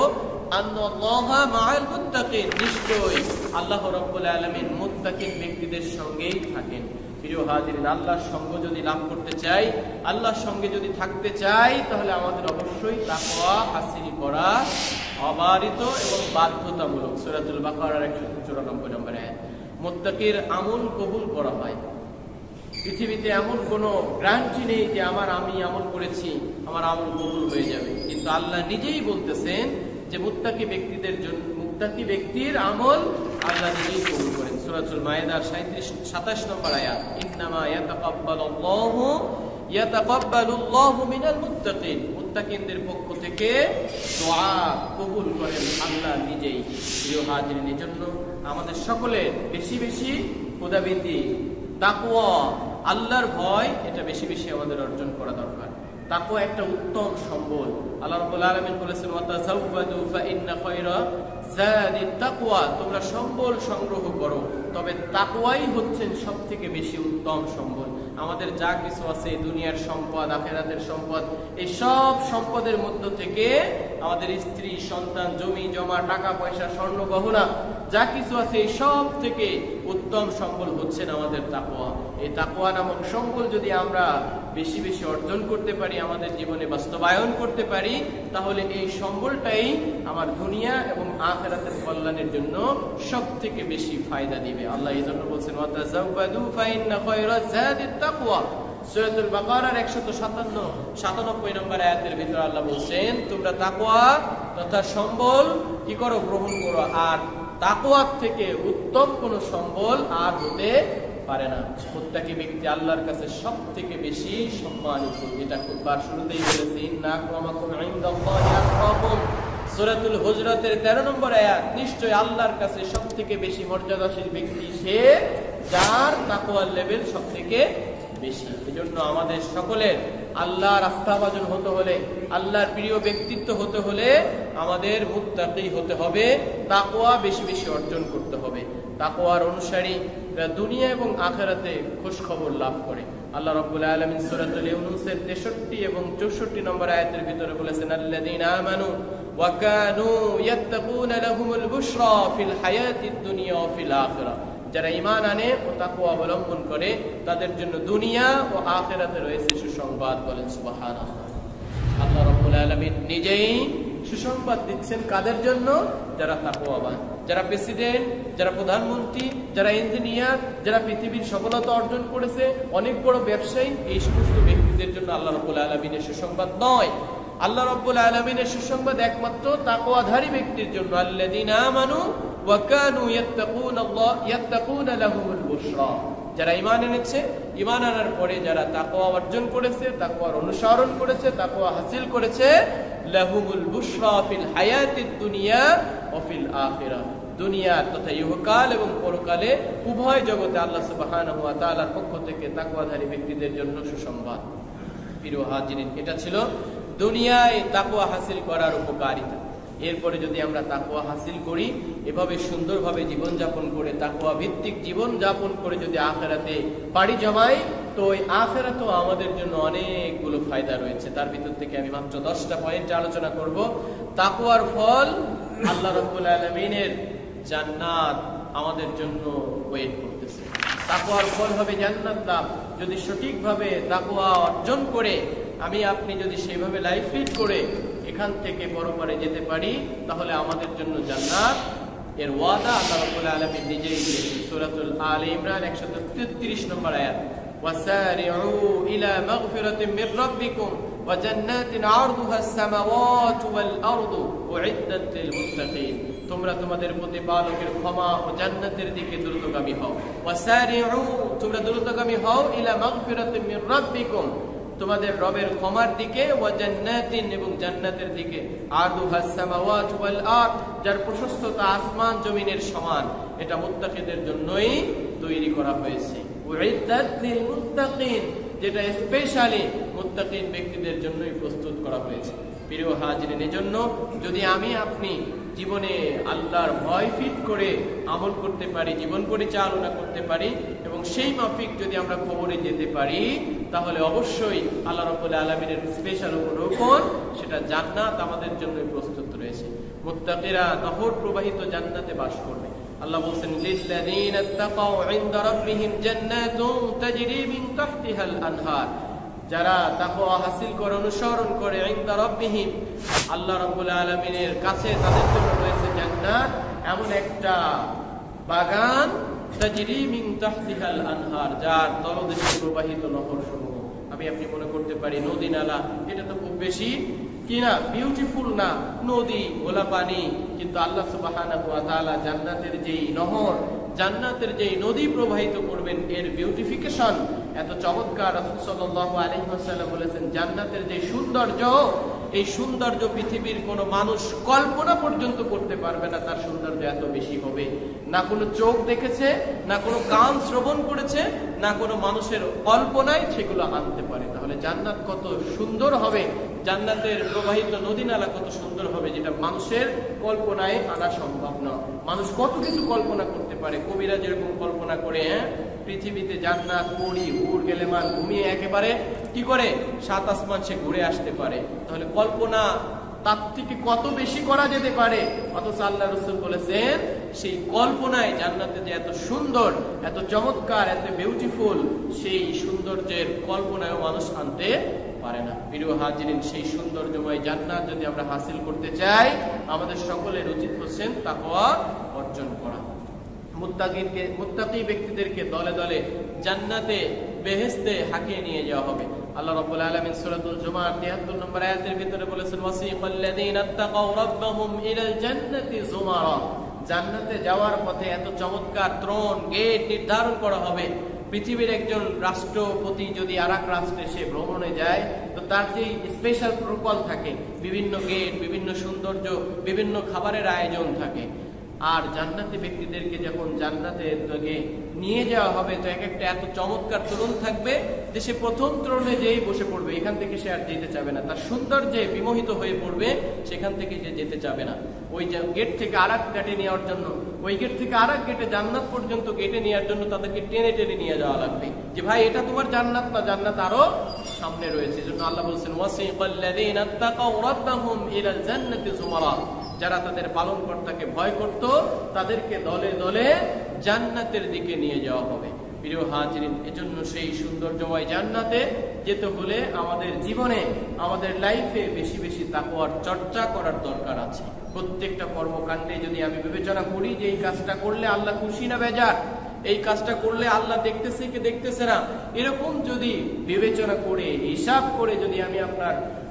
আন্নাল্লাহা মা'আল মুত্তাকিন, নিশ্চয়ই আল্লাহ রাব্বুল আলামিন মুত্তাকিন ব্যক্তিদের সঙ্গেই থাকেন। প্রিয় হাজিরিন, আল্লাহর সঙ্গ যদি লাভ করতে চাই, আল্লাহর সঙ্গে যদি থাকতে চাই, তাহলে আমাদের অবশ্যই তাকওয়া হাসিল করা অবারিত এবং বাধ্যতামূলক। সূরাতুল বাকারার ১৯৪ নম্বর আয়াত। মুত্তাকির আমল কবুল করা হয়। পৃথিবীতে এমন কোনো গ্যারান্টি নেই যে আমি আমল করেছি, আমার আমল কবুল হয়ে যাবে। কিন্তু আল্লাহ নিজেই বলতেছেন যে মুত্তাকি ব্যক্তিদের জন্য, মুত্তাকি ব্যক্তির আমল আল্লাহ নিজেই কবুল করেন। সূরাতুল মায়েদার ২৭ নম্বর আয়াত, ইন্নামা ইয়াতাকাব্বালুল্লাহু মিনাল মুত্তাকিন, মুত্তাকিনদের পক্ষ থেকে দোয়া কবুল করেন আল্লাহ নিজেই। প্রিয় হাজিরিন, এজন্য আমাদের সকলের বেশি বেশি খোদাভীতি, তাকওয়া, আল্লাহর ভয়, এটা বেশি বেশি আমাদের অর্জন করা দরকার। তাকওয়া একটা উত্তম সম্বল। আল্লাহ রাব্বুল আলামিন বলেছেন, ওয়াতাযাওয়াদু ফাইন্না খায়রা যাদিত তাকওয়া, তোমরা সম্বল সংগ্রহ করো, তবে তাকওয়াই হচ্ছেন সবথেকে বেশি উত্তম সম্বল। আমাদের যা কিছু আছে, দুনিয়ার সম্পদ, আখিরাতের সম্পদ, এই সব সম্পদের মধ্য থেকে আমাদের স্ত্রী, সন্তান, জমি জমা, টাকা পয়সা, স্বর্ণ গহনা যা কিছু আছে, এই সব থেকে উত্তম সম্বল হচ্ছেন আমাদের তাকওয়া। এই তাকওয়া নামক সম্বল যদি আমরা বেশি বেশি অর্জন করতে পারি, আমাদের জীবনে বাস্তবায়ন করতে পারি, তাহলে এই সম্বলটাই আমার দুনিয়া এবং আখিরাতের কল্যাণের জন্য সবথেকে বেশি ফায়দা দিবে। আল্লাহ এই জন্য বলছেন, ওয়াতাযাওয়াদু ফাইন্না খায়রা যাদিত তাকওয়া। সূরাতুল বাকারার ১৯৭ নম্বর আয়াতের ভিতরে আল্লাহ বলছেন, তোমরা তাকওয়া তথা সম্বল কি করো? গ্রহণ করো। আর তাকওয়ার থেকে উত্তম কোন সম্বল আর হতে পারে না। মুত্তাকি ব্যক্তি আল্লাহর কাছে সবথেকে বেশি সম্মানিত। এটা খুতবার শুরুতেই বলেছি, ইন্না আক্রামাকুম ইনদাল্লাহি আতকাকুম। সূরাতুল হুজরাতের ১৩ নম্বর আয়াত, নিশ্চয় আল্লাহর কাছে সবথেকে বেশি মর্যাদাশীল ব্যক্তি সে যার তাকওয়ার লেভেল সবথেকে বেশি। এজন্য আমাদের সকলের আল্লাহর আস্থাভাজন হতে হলে, আল্লাহর প্রিয় ব্যক্তিত্ব হতে হলে আমাদের মুত্তাকি হতে হবে, তাকওয়া বেশি বেশি অর্জন করতে হবে। তাকওয়ার অনুসারী দুনিয়া এবং আখিরাতে খোঁজ খবর লাভ করে। আল্লাহ রাব্বুল আলামিন সূরাতুল ইউনূসের ৬৩ এবং ৬৪ নম্বর আয়াতের ভিতরে বলেছেন, আল্লাযীনা আমানু ওয়াকানু ইয়াত্তাকুনা লাহুমুল বুশরা ফিল হায়াতিদ দুনিয়া ওয়া ফিল আখিরাহ। যারা ঈমান আনে ও তাকওয়া অবলম্বন করে তাদের জন্য দুনিয়া ও আখিরাতে রয়েছে সুসংবাদ। বলেন সুবহানাল্লাহ। আল্লাহ রাব্বুল আলামিন নিজেই সুসংবাদ দিচ্ছেন কাদের জন্য? যারা তাকওয়াবান, যারা প্রেসিডেন্ট, যারা প্রধানমন্ত্রী, যারা ইঞ্জিনিয়ার, যারা পৃথিবীর সফলতা অর্জন করেছে, অনেক বড় ব্যবসায়ী, এই সমস্ত ব্যক্তিদের জন্য আল্লাহ রাব্বুল আলামিনের সুসংবাদ নয়। আল্লাহ রাব্বুল আলামিনের সুসংবাদ একমাত্র তাকওয়াধারী ব্যক্তির জন্য। আল্লাযীনা আমানু ওয়া কানু ইয়াত্তাকুনা লাহুমুল বুশরা। যারা ঈমান এনেছে, ঈমান আনার পরে যারা তাকওয়া অর্জন করেছে, তাকওয়ার অনুসরণ করেছে, তাকওয়া হাসিল করেছে, লাহুমুল বুশরা ফিল হায়াতিদ দুনিয়া ওয়া ফিল আখিরাহ। দুনিয়া তথা ইহকাল এবং পরকালে উভয় জগতে আল্লাহ সুবহানাহু ওয়া তাআলার পক্ষ থেকে তাকওয়াধারী ব্যক্তিদের জন্য সুসংবাদ। প্রিয় হাজিরিন, এটা ছিল দুনিয়ায় তাকওয়া হাসিল করার উপকারিতা। এরপরে যদি আমরা তাকওয়া হাসিল করি, এভাবে সুন্দরভাবে জীবনযাপন করে, তাকওয়া ভিত্তিক জীবনযাপন করে যদি আখিরাতে পাড়ি জমাই, তো ওই আখিরাতেও আমাদের জন্য অনেকগুলো ফায়দা রয়েছে। তার ভিতর থেকে আমি মাত্র 10টা পয়েন্টে আলোচনা করব। তাকওয়ার ফল আল্লাহ রাব্বুল আলামিনের জান্নাত আমাদের জন্য ওয়েট করতেছে। তাকওয়ার ফল হবে জান্নাত লাভ। যদি সঠিকভাবে তাকওয়া অর্জন করে আমি আপনি যদি সেইভাবে লাইফ লিড করে এখান থেকে পরপারে যেতে পারি, তাহলে আমাদের জন্য জান্নাত এর ওয়াদা আল্লাহ রাব্বুল আলামিন নিজেই দিয়েছেন। সূরাতুল আলে ইমরান 133 নম্বর আয়াত, ওয়াসারিউ ইলা মাগফিরাতিন মির রাব্বিকুম ওয়া জান্নাতিন আরদুহাস সামাওয়াতু ওয়াল আরদু উইদ্দাত লিল মুত্তাকিন। তোমরা তোমাদের প্রতিপালকের ক্ষমা ও জান্নাতের দিকে দ্রুতগামী হও। ওয়াসারিউ, তোমরা দ্রুতগামী হও, ইলা মাগফিরাতিন মির রাব্বিকুম, তোমাদের রবের ক্ষমার দিকে, ওয়া জান্নাতিন, এবং জান্নাতের দিকে, আরদুহাস সামাওয়াতু ওয়াল আরদ, যার প্রশস্ততা আসমান জমিনের সমান। এটা মুত্তাকিদের জন্যই তৈরি করা হয়েছে। উইদ্দাত লিল মুত্তাকিন, যেটা স্পেশালি মুত্তাকিন ব্যক্তিদের জন্যই প্রস্তুত করা হয়েছে। প্রিয় হাজিরিন, এজন্য যদি আমি আপনি জীবনে আল্লাহর ভয় ফিট করে আমল করতে পারি, জীবন পরিচালনা করতে পারি, এবং সেই মাফিক যদি আমরা কবরে যেতে পারি, তাহলে অবশ্যই আল্লাহ রাব্বুল আলামিনের স্পেশাল রোকন, সেটা জান্নাত আমাদের জন্য প্রস্তুত রয়েছে। মুত্তাকিরা নহর প্রবাহিত জান্নাতে বাস করবে। আল্লাহ বলেন, লিল্লাযীনা তাকাউ ইনদা রাব্বিহিম জান্নাতুন তাজরি মিন তাহতিহাল আনহার। যারা তাকওয়া হাসিল করে, অনুসরণ করে, ইনদা রাব্বিহিম, আল্লাহ রাব্বুল আলামিনের কাছে তাদের জন্য রয়েছে জান্নাত, এমন একটা বাগান, তাজরি মিন তাহতিহাল আনহার, যার তলদেশে প্রবাহিত নহরসমূহ। আমি আপনি মনে করতে পারি নদী নালা, এটা তো খুব বেশি কি না, বিউটিফুল না, নদী, গোলা পানি, কিন্তু আল্লাহ সুবহানাহু ওয়া তাআলা জান্নাতের যেই নহর, জান্নাতের যেই নদী প্রবাহিত করবেন, এর বিউটিফিকেশন এত চমৎকার। রাসূল সাল্লাল্লাহু আলাইহি ওয়াসাল্লাম বলেছেন, জান্নাতের যে সৌন্দর্য, এই সৌন্দর্য পৃথিবীর কোনো মানুষ কল্পনা পর্যন্ত করতে পারবে না, তার সৌন্দর্য এত বেশি হবে। না কোনো চোখ দেখেছে, না কোনো কান শ্রবণ করেছে, না কোনো মানুষের কল্পনায় সেগুলো আনতে পারে। তাহলে জান্নাত কত সুন্দর হবে, জান্নাতের প্রবাহিত নদী নালা কত সুন্দর হবে, যেটা মানুষের কল্পনায় আনা সম্ভব না। মানুষ কত কিছু কল্পনা করতে পারে, কবিরা যেরকম কল্পনা করে, পৃথিবীতে জান্নাত, পড়ি, হুর, গেলেমান ঘুমিয়ে একেবারে কি করে 7 আসমান সে ঘুরে আসতে পারে। তাহলে কল্পনা তার থেকে কত বেশি করা যেতে পারে, অথচ আল্লাহ রাসূল বলেছেন, সেই কল্পনায় জান্নাতে যে এত সুন্দর, এত চমৎকার, এত বিউটিফুল, সেই সৌন্দর্যের কল্পনায় মানুষ আনতে পারে না। প্রিয় হাজিরিন, সেই সৌন্দর্যময় জান্নাত যদি আমরা হাসিল করতে চাই, আমাদের সকলের উচিত হচ্ছে তাকওয়া অর্জন করা। মুত্তাকি ব্যক্তিদেরকে দলে দলে জান্নাতে, বেহেশতে হাঁকিয়ে নিয়ে যাওয়া হবে। আল্লাহ রাব্বুল আলামিন সূরাতুল জুমার 73 নম্বর আয়াতের ভিতরে বলেছেন, ওয়াসিকাল্লাযীনা তাকাউ রাব্বাহুম ইলাল জান্নাতি যুমারা। জান্নাতে যাওয়ার পথে এত চমৎকার ত্রণ, গেট নির্ধারণ করা হবে। পৃথিবীর একজন রাষ্ট্রপতি যদি আরেক রাষ্ট্রে সে ভ্রমণে যায়, তো তার যে স্পেশাল প্রোটোকল থাকে, বিভিন্ন গেট, বিভিন্ন সৌন্দর্য, বিভিন্ন খাবারের আয়োজন থাকে। আর জান্নাতি ব্যক্তিদেরকে যখন জান্নাতের দিকে নিয়ে যাওয়া হবে, তো এক একটা এত চমৎকার তরুণ থাকবে যে সে প্রথম তরুণে যেই বসে পড়বে এখান থেকে সে আর যেতে চাবে না, তার সৌন্দর্যে বিমোহিত হয়ে পড়বে, সেখান থেকে যে যেতে চাবে না। ওই গেট থেকে আর এক গেটে নেওয়ার জন্য, ওই গেট থেকে আর এক গেটে জান্নাত পর্যন্ত গেটে নেওয়ার জন্য তাদেরকে টেনে টেনে নিয়ে যাওয়া লাগবে, যে ভাই এটা তোমার জান্নাত না, জান্নাত আরো সামনে রয়েছে। এজন্য আল্লাহ বলছেন ওয়াসিকাল্লাযীনা তাকাউ রাব্বাহুম ইলাল জান্নাতি যুমারা, যারা তাদের পালনকর্তাকে ভয় করত তাদেরকে দলে দলে জান্নাতের দিকে নিয়ে যাওয়া হবে। প্রিয় হাজিরিন, এজন্য সেই সৌন্দর্যময় জান্নাতে যেতে হলে আমাদের জীবনে, আমাদের লাইফে বেশি বেশি তাকওয়ার চর্চা করার দরকার আছে। প্রত্যেকটা কর্মকাণ্ডে যদি আমি বিবেচনা করি যে এই কাজটা করলে আল্লাহ খুশি না বেজার, এই কাজটা করলে আল্লাহ দেখতেছে কি দেখতেছে না, এরকম যদি বিবেচনা করে হিসাব করে যদি আমি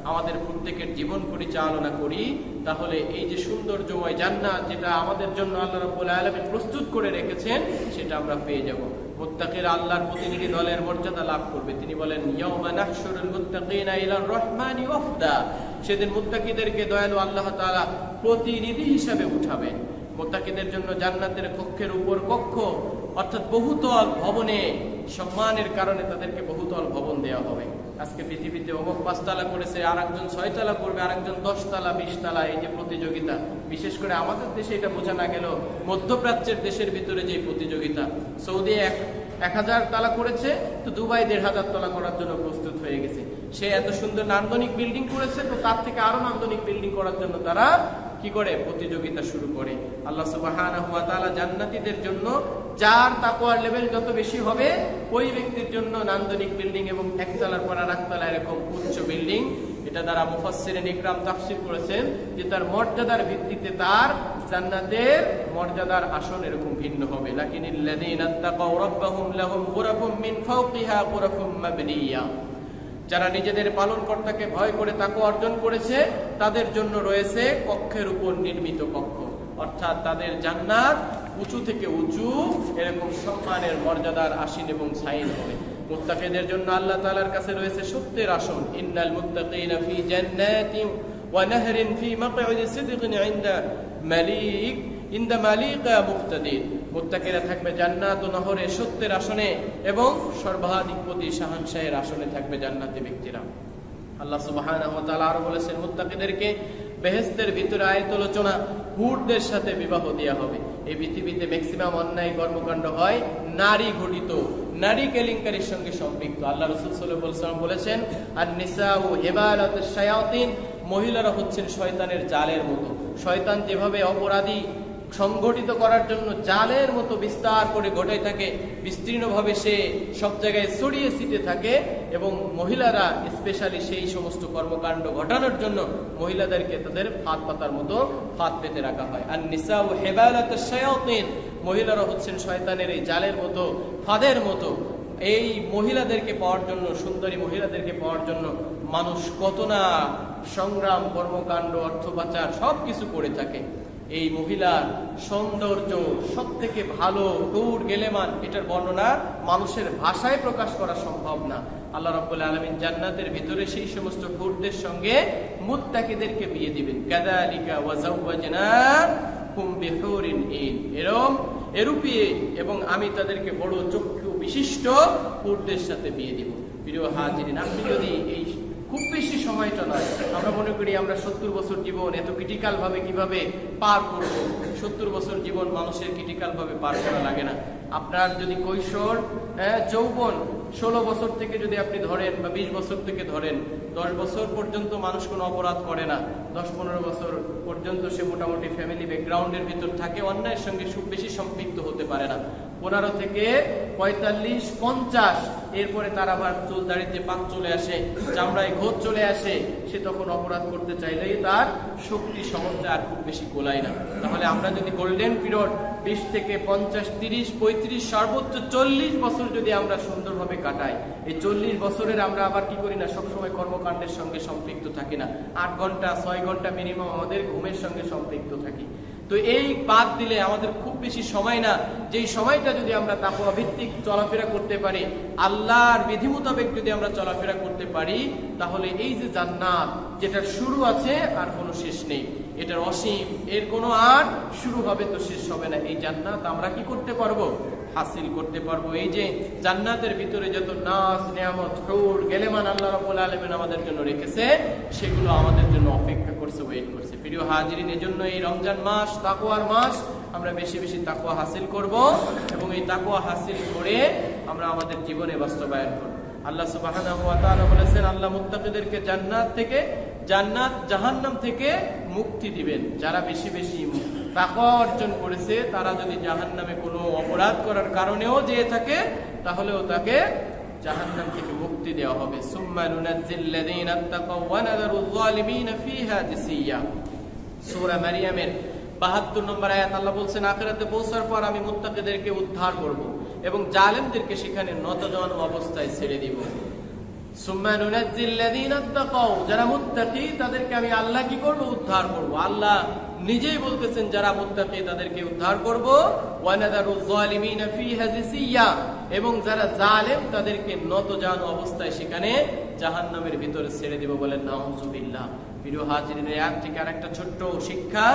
আমাদের প্রত্যেকের জীবন পরিচালনা করি, তাহলে এই যে সৌন্দর্যময় জান্নাত যেটা আমাদের জন্য আল্লাহ রাব্বুল আলামিন প্রস্তুত করে রেখেছেন, সেটা আমরা পেয়ে যাব। মুত্তাকিরা আল্লাহর প্রতিনিধি দলের মর্যাদা লাভ করবে। তিনি বলেন ইয়াউমা নাহশুরুল মুত্তাকিনা ইলার রহমানি ওয়াফদা, সেদিন মুত্তাকিদেরকে দয়ালু আল্লাহ তাআলা প্রতিনিধি হিসেবে উঠাবেন। মুত্তাকিদের জন্য জান্নাতের কক্ষের উপর কক্ষ, অর্থাৎ বহুতল ভবনে সম্মানের কারণে তাদেরকে বহুতল ভবন দেওয়া হবে। আজকে পৃথিবীতে অমুক 5 তলা করেছে, আর একজন 6 তলা করবে, আর একজন 10 তলা 20 তলা, এই যে প্রতিযোগিতা, বিশেষ করে আমাদের দেশে এটা বোঝা না গেল, মধ্যপ্রাচ্যের দেশের ভিতরে যে প্রতিযোগিতা, সৌদি 1000 তলা করেছে, তো দুবাই 1500 তলা করার জন্য প্রস্তুত হয়ে গেছে। সে এত সুন্দর নান্দনিক বিল্ডিং করেছে, তো তার থেকে আরো নান্দনিক বিল্ডিং করার জন্য তারা কি করে প্রতিযোগিতা শুরু করে। আল্লাহ সুবহানাহু ওয়া তাআলা জান্নাতীদের জন্য যার তাকওয়ার লেভেল যত বেশি হবে, ওই ব্যক্তির জন্য নান্দনিক বিল্ডিং এবং একতলার পর আরেকতলা এরকম উচ্চ বিল্ডিং, এটা দ্বারা মুফাসসিরিন ইকরাম তাফসীর করেছেন যে তার মর্যাদার ভিত্তিতে তার জান্নাতের মর্যাদার আসন এরকম ভিন্ন হবে। লাকিনিল্লাযীনা তাকাউ রাব্বাহুম লাহুম গুরাফুম মিন ফাওকিহা গুরাফুম মাবনিয়া, যারা নিজেদের পালনকর্তাকে ভয় করে তাকওয়া অর্জন করেছে তাদের জন্য রয়েছে কক্ষের উপর নির্মিত কক্ষ, অর্থাৎ তাদের জান্নাত উঁচু থেকে উঁচু এরকম সম্মানের মর্যাদার আসীন এবং ছাইন হবে। মুত্তাকিদের জন্য আল্লাহ তাআলার কাছে রয়েছে সত্যের আসন। ইন্নাল মুত্তাকিনা ফি জান্নাতিন ওয়া নাহরিন ফি মাক'আদি সিদকিন ইনদা মালিকা মুক্তাদির। মুত্তাকিরা থাকবে জান্নাত ও নহরে সত্যের আসনে, এবং সর্বাধিপতি শাহানশাহের আসনে থাকবে জান্নাতি ব্যক্তিরা। আল্লাহ সুবহানাহু ওয়া তাআলা আরো বলেছেন মুত্তাকিদেরকে বেহেশতের ভিতরে আয়াতলোচনা হুরদের সাথে বিবাহ দেওয়া হবে। এই পৃথিবীতে ম্যাক্সিমাম অন্যায় কর্মকাণ্ড হয় নারী ঘটিত, নারী কেলেঙ্কারির সঙ্গে সম্পৃক্ত। আল্লাহ রাসূল সাল্লাল্লাহু আলাইহি ওয়াসাল্লাম বলেছেন আন-নিসাউ হিবালাতুশ শায়াতিন, মহিলারা হচ্ছেন শয়তানের জালের মতো। শয়তান যেভাবে অপরাধী সংগঠিত করার জন্য জালের মতো বিস্তার করে ঘটাই থাকে, বিস্তীর্ণভাবে সে সব জায়গায় ছড়িয়ে ছিটে থাকে, এবং মহিলারা স্পেশালি সেই সমস্ত কর্মকাণ্ড ঘটানোর জন্য মহিলাদেরকে তাদের ফাঁদ পাতার মতো ফাঁদ পেতে রাখা হয়। আর নিসাউ হিবালাতুশ শায়াতিন, মহিলারা হচ্ছেন শয়তানের এই জালের মতো, ফাঁদের মতো। এই মহিলাদেরকে পাওয়ার জন্য, সুন্দরী মহিলাদেরকে পাওয়ার জন্য মানুষ কত না সংগ্রাম, কর্মকাণ্ড, অর্থ পাচার সবকিছু করে থাকে। এই মহিলার সৌন্দর্য সব থেকে ভালো, হুর গেলেমান, এটার বর্ণনা মানুষের ভাষায় প্রকাশ করা সম্ভব না। আল্লাহ রাব্বুল আলামিন জান্নাতের ভিতরে সেই সমস্ত হুরদের সঙ্গে মুত্তাকিদেরকে বিয়ে দিবেন। কাযালিকা ওয়া যাওয়াজনাহুম বিহুরিন ঈন, এরূপী, এবং আমি তাদেরকে বড় চক্ষু বিশিষ্ট হুরদের সাথে বিয়ে দিব। প্রিয় হাজিরিন, আপনি যদি এই খুব বেশি সময়টা নয়, আমরা মনে করি আমরা 70 বছর জীবন এত ক্রিটিক্যাল ভাবে কিভাবে পার করব। 70 বছর জীবন মানুষের ক্রিটিক্যাল ভাবে পার করা লাগে না। আপনার যদি কৈশোর, যৌবন 16 বছর থেকে যদি আপনি ধরেন, বা 20 বছর থেকে ধরেন, 10 বছর পর্যন্ত মানুষ কোনো অপরাধ করে না। 10-15 বছর পর্যন্ত সে মোটামুটি ফ্যামিলি ব্যাকগ্রাউন্ডের ভিতর থাকে, অন্যায়ের সঙ্গে খুব বেশি সম্পৃক্ত হতে পারে না। 15 থেকে 45-50, এরপরে তার আবার চুল দাড়িতে পাক চলে আসে, চামড়ায় ঘোষ চলে আসে, সে তখন অপরাধ করতে চাইলেই তার শক্তি সামর্থ্য আর খুব বেশি গোলায় না। তাহলে আমরা যদি গোল্ডেন পিরিয়ড 20 থেকে 50, 30, 35, সর্বোচ্চ 40 বছর যদি আমরা সুন্দরভাবে কাটাই, এই 40 বছরের আমরা আবার কি করি না, সবসময় কর্মকাণ্ডের সঙ্গে সম্পৃক্ত থাকি না। 8 ঘন্টা 6 ঘন্টা মিনিমাম আমাদের ঘুমের সঙ্গে সম্পৃক্ত থাকি। তো এই বাদ দিলে আমাদের খুব বেশি সময় না, যেই সময়টা যদি আমরা তাকওয়া ভিত্তিক চলাফেরা করতে পারি, আল্লাহর বিধি মোতাবেক যদি আমরা চলাফেরা করতে পারি, তাহলে এই যে জান্নাত যেটার শুরু আছে আর কোনো শেষ নেই, এটার অসীম, এর কোনো আর শুরু হবে তো শেষ হবে না। এই জান্নাত আমরা কি করতে পারবো? হাসিল করতে পারবো। এই যে জান্নাতের ভিতরে যত নাজ নিয়ামত হুর গেলেমান আল্লাহ রাব্বুল আলামিন আমাদের জন্য রেখেছে, সেগুলো আমাদের জন্য অপেক্ষা করছে, ওয়েট করছে। প্রিয় হাজিরিন, এজন্য এই রমজান মাস তাকওয়ার মাস, আমরা বেশি বেশি তাকওয়া হাসিল করব এবং এই তাকওয়া হাসিল করে আমরা আমাদের জীবনে বাস্তবায়ন করব। আল্লাহ সুবহানাহু ওয়া তাআলা বলেছেন, আল্লাহ মুত্তাকিদেরকে জান্নাত জাহান্নাম থেকে মুক্তি দিবেন। যারা বেশি বেশি তাকওয়া অর্জন করেছে, তারা যদি জাহান্নামে কোনো অপরাধ করার কারণেও যেয়ে থাকে, তাহলেও তাকে জাহান্নাম থেকে মুক্তি দেওয়া হবে। সুম্মা নুনাজ্জিল্লাযীনা তাকাও ওয়া নাযারুয যালিমিনা ফীহা জিসিয়্যা। সূরা মারইয়ামের ৭২ নম্বর আয়াত আল্লাহ বলছেন, আখিরাতে পৌঁছার পর আমি মুত্তাকিদেরকে উদ্ধার করব এবং জালেমদেরকে সেখানে নতজানু অবস্থায় ছেড়ে দিব। সুম্মা নুনাজ্জিল্লাযীনা তাকাও, যারা মুত্তাকি তাদেরকে আমি আল্লাহ কি করব? উদ্ধার করব। আল্লাহ নিজেই বলতেছেন যারা মুত্তাকি তাদেরকে উদ্ধার করব। ওয়া নাযারুয যালিমিনা ফীহা জিসিয়্যা, এবং যারা জালেম তাদেরকে নতজানু অবস্থায় সেখানে জাহান্নামের ভিতরে ছেড়ে দেব। বলেন নাউযুবিল্লাহ। প্রিয় হাজিরিন, আয়াত থেকে আরেকটা ছোট্ট শিক্ষা,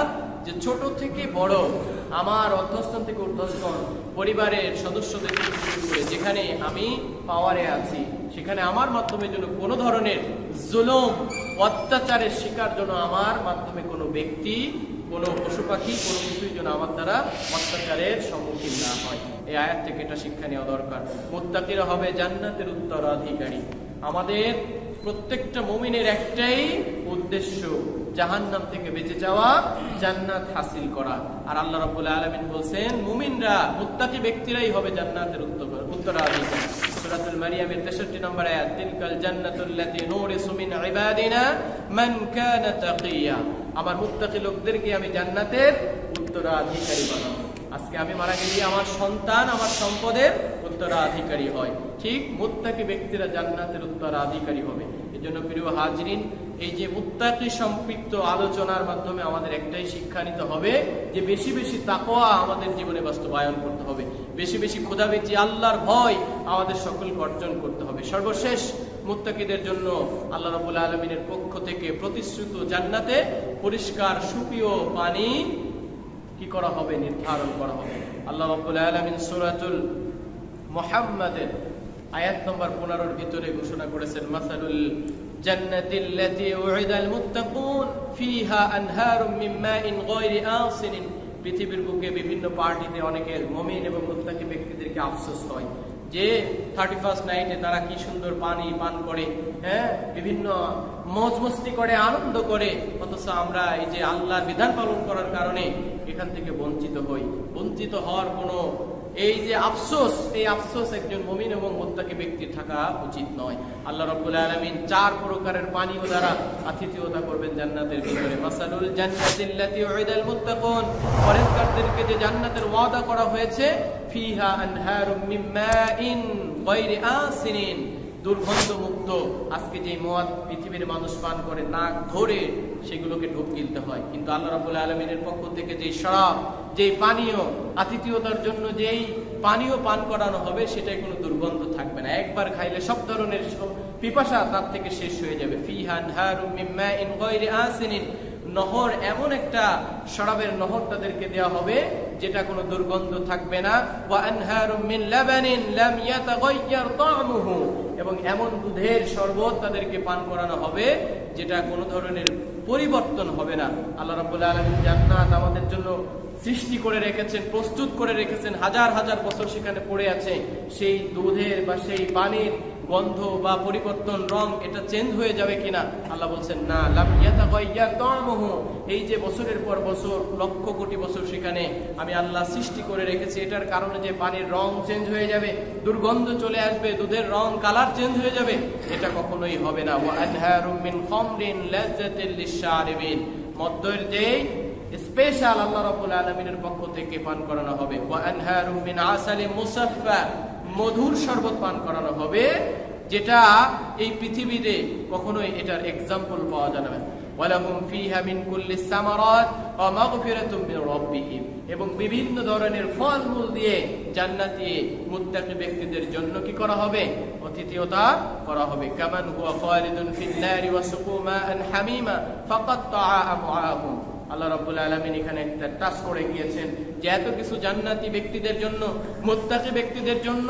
যে ছোট থেকে বড়, আমার অধ্যস্থান থেকে ঊর্ধ্বস্থান, পরিবারের সদস্যদের থেকে শুরু করে যেখানে আমি পাওয়ারে আছি, সেখানে আমার মাধ্যমে যেন কোনো ধরনের জুলুম অত্যাচারের শিকার যেন আমার মাধ্যমে কোনো ব্যক্তি, কোনো পশু পাখি, কোনো কিছুই যেন আমার দ্বারা অত্যাচারের সম্মুখীন না হয়। এই আয়াত থেকে এটা শিক্ষা নেওয়া দরকার। মুত্তাকিরা হবে জান্নাতের উত্তরাধিকারী। আমাদের প্রত্যেকটা মুমিনের একটাই উদ্দেশ্য, জাহান্নাম থেকে বেঁচে যাওয়া, জান্নাত হাসিল করা। আর আল্লাহ রাব্বুল আলামিন বলছেন, মুমিনরা, মুত্তাকি ব্যক্তিরাই হবে জান্নাতের উত্তরাধিকারী। সূরাতুল মারইয়ামের ৬৩ নম্বর আয়াত, তিলকাল জান্নাতুল্লাতী নুরিসু মিন ইবাদিনা মান কানা তাকিয়া। আমার মুত্তাকি লোকদেরকে আমি জান্নাতের উত্তরাধিকারী বানাবো। আজকে আমি মারা গেলে আমার সন্তান আমার সম্পদের উত্তরাধিকারী হয়, ঠিক মুত্তাকি ব্যক্তিরা জান্নাতের উত্তরাধিকারী হবে। এজন্য প্রিয় হাজিরিন, এই যে মুত্তাকি সম্পৃক্ত আলোচনার মাধ্যমে আমাদের একটাই শিক্ষা নিতে হবে, যে বেশি বেশি তাকওয়া আমাদের জীবনে বাস্তবায়ন করতে হবে, বেশি বেশি খোদাভীতি, আল্লাহর ভয় আমাদের সকলকে অর্জন করতে হবে। সর্বশেষ মুত্তাকিদের জন্য আল্লাহ রাব্বুল আলামিনের পক্ষ থেকে প্রতিশ্রুত জান্নাতে পরিষ্কার সুপেয় পানি কি করা হবে? নির্ধারণ করা হবে। আল্লাহ রাব্বুল আলামিন সূরাতুল মুহাম্মাদের আয়াত নম্বর 15 এর ভিতরে ঘোষণা করেছেন, মাসালুল জান্নাতিল্লাতী উইদাল মুত্তাকুন ফিহা আনহারুম মিন মাইন গায়রি আসিন। পৃথিবীর বুকে বিভিন্ন পার্টিতে অনেকের মুমিন এবং মুত্তাকি ব্যক্তিদেরকে আফসোস হয় যে 31st নাইটে তারা কি সুন্দর পানি পান করে, বিভিন্ন মौज মস্তি করে, আনন্দ করে, অথচ আমরা এই যে আল্লাহর বিধান পালন করার কারণে এখান থেকে বঞ্চিত হই। বঞ্চিত হওয়ার কোনো এই যে আফসোস, এই আফসোস একজন মুমিন এবং মুত্তাকি ব্যক্তির থাকা উচিত নয়। আল্লাহ রাব্বুল আলামিন 4 প্রকারের পানীয় দ্বারা আতিথেয়তা করবেন জান্নাতের ভিতরে। মাসালুল জান্নাতিল্লাতী উইদাল মুত্তাকুন, পরহেজগারদেরকে যে জান্নাতের ওয়াদা করা হয়েছে, ফিহা আনহারুম মিন মাইন গায়রি আসিন, দুর্গন্ধ মুক্ত। আজকে যে মদ পৃথিবীর মানুষ পান করে নাক ধরে সেগুলোকে ঢোক গিলতে হয়, কিন্তু আল্লাহ রাব্বুল আলামিনের পক্ষ থেকে যে শরাব, যে পানীয়, আতিথেয়তার জন্য যেই পানীয় পান করানো হবে, সেটাই কোনো দুর্গন্ধ থাকবে না। একবার খাইলে সব ধরনের পিপাসা তার থেকে শেষ হয়ে যাবে। ফিহা আনহারুম মিন মাইন গায়রি আসিন, নহর, এমন একটা শরাবের নহর তাদেরকে দেওয়া হবে যেটা কোনো দুর্গন্ধ থাকবে না। ওয়া আনহারুম মিন লাবানিন লাম ইয়াতাগায়্যার তা'মুহু, এবং এমন দুধের শরবত তাদেরকে পান করানো হবে যেটা কোনো ধরনের পরিবর্তন হবে না। আল্লাহ রাব্বুল আলামিন জান্নাত আমাদের জন্য সৃষ্টি করে রেখেছেন, প্রস্তুত করে রেখেছেন, হাজার হাজার বছর সেখানে পড়ে আছে। সেই দুধের বা সেই পানির গন্ধ বা পরিবর্তন, রং, এটা চেঞ্জ হয়ে যাবে কিনা? আল্লাহ বলছেন না, লাম ইয়াতাগায়্যার তা'মুহু, এই যে বছরের পর বছর, লক্ষ কোটি বছর সেখানে আমি আল্লাহ সৃষ্টি করে রেখেছি, এটার কারণে যে পানির রং চেঞ্জ হয়ে যাবে, দুর্গন্ধ চলে আসবে, দুধের রং, কালার চেঞ্জ হয়ে যাবে, এটা কখনোই হবে না। ওয়া আনহারুম মিন খামরিন লাযযাতিল লিশ-শারিবিন, মদ্যের যে স্পেশাল আল্লাহ রাব্বুল আলামিনের পক্ষ থেকে পান করানো হবে। ওয়া আনহারুম মিন আসালিন মুসাফফা, মধুর শরবত পান করানো হবে, যেটা এই পৃথিবীতে কখনোই এটার এক্সাম্পল পাওয়া যাবে না। ওয়ালাহুম ফিহা মিন কুল্লিস সামারাত ওয়া মাগফিরাতুম মির রাব্বিহিম, এবং বিভিন্ন ধরনের ফলমূল দিয়ে জান্নাতি মুত্তাকি ব্যক্তিদের জন্য কি করা হবে? আতিথেয়তা করা হবে। কামান হুয়া খালিদুন ফিন নারি ওয়া সুকু মাআন হামিমা ফাকাত্তাআ আমআহুম, আল্লাহ রাব্বুল আলামিন এখানে একটা টাচ করে গিয়েছেন যে এত কিছু জান্নাতি ব্যক্তিদের জন্য, মুত্তাকি ব্যক্তিদের জন্য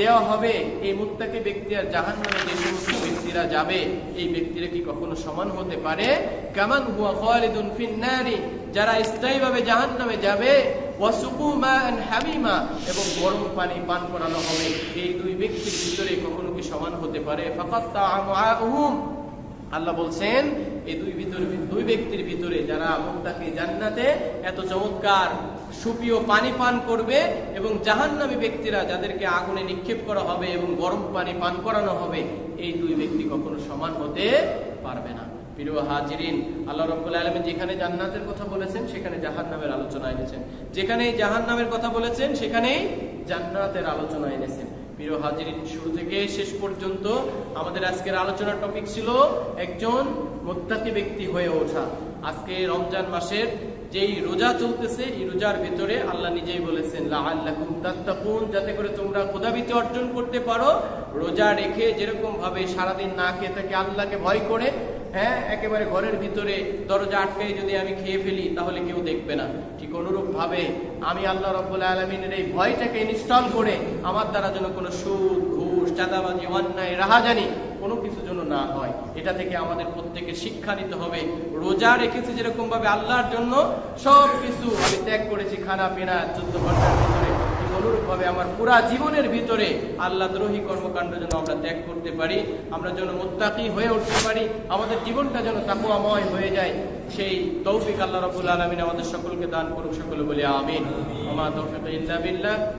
দেওয়া হবে। এই মুত্তাকি ব্যক্তি আর জাহান্নামে যে সমস্ত ব্যক্তিরা যাবে, এই ব্যক্তিরা কি কখনো সমান হতে পারে? কামান হুয়া খালিদুন ফিন নারি, যারা স্থায়ীভাবে জাহান্নামে যাবে, ওয়াসুকু মাআন হামিমা, এবং গরম পানি পান করানো হবে। এই দুই ব্যক্তির ভিতরে কখনো কি সমান হতে পারে? ফাকাত্তা আমআহুম, আল্লাহ বলছেন এই দুই ব্যক্তির ভিতরে যারা মুত্তাকি জান্নাতে এত চমৎকার সুপেয় পানি পান করবে, এবং জাহান্নামী ব্যক্তিরা যাদেরকে আগুনে নিক্ষেপ করা হবে এবং গরম পানি পান করানো হবে, এই দুই ব্যক্তি কখনো সমান হতে পারবে না। প্রিয় হাজিরিন, আল্লাহ রাব্বুল আলামিন যেখানে জান্নাতের কথা বলেছেন সেখানে জাহান্নামের আলোচনা এনেছেন, যেখানে জাহান্নামের কথা বলেছেন সেখানেই জান্নাতের আলোচনা এনেছেন। প্রিয় হাজিরিন, শুরু থেকে শেষ পর্যন্ত আমাদের আজকের আলোচনার টপিক ছিল একজন মুত্তাকি ব্যক্তি হয়ে ওঠা। আজকে রমজান মাসের যেই রোজা চলতেছে, এই রোজার ভিতরে আল্লাহ নিজেই বলেছেন লাআল্লাকুম তাত্তাকুন, যাতে করে তোমরা খোদাভীতি অর্জন করতে পারো। রোজা রেখে যেরকম ভাবে সারাদিন না খেয়ে থাকে আল্লাহকে ভয় করে, একেবারে ঘরের ভিতরে দরজা আটকাই যদি আমি খেয়ে ফেলি তাহলে কেউ দেখবে না, ঠিক অনুরূপ ভাবে আমি আল্লাহ রাব্বুল আলামিনের এই ভয়টাকে ইনস্টল করে আমার দ্বারা যেন কোনো সুদ, ঘুষ, চাঁদাবাজি, অন্যায়, রাহাজানি কোনো কিছু যেন না হয়, এটা থেকে আমাদের প্রত্যেকে শিক্ষা নিতে হবে। রোজা রেখেছি যেরকম ভাবে আল্লাহর জন্য, সব কিছু আমি ত্যাগ করেছি, খানা পিনা 14 ঘন্টার ভিতরে, অনুরূপ ভাবে আমার পুরা জীবনের ভিতরে আল্লাহ দ্রোহী কর্মকাণ্ড যেন আমরা ত্যাগ করতে পারি, আমরা যেন মুত্তাকি হয়ে উঠতে পারি, আমাদের জীবনটা যেন তাকওয়াময় হয়ে যায়, সেই তৌফিক আল্লাহ রাব্বুল আলামিন আমাদের সকলকে দান করুক। সকলে বলি আমিন। ওয়া মা তাওফীক ইল্লা বিল্লাহ।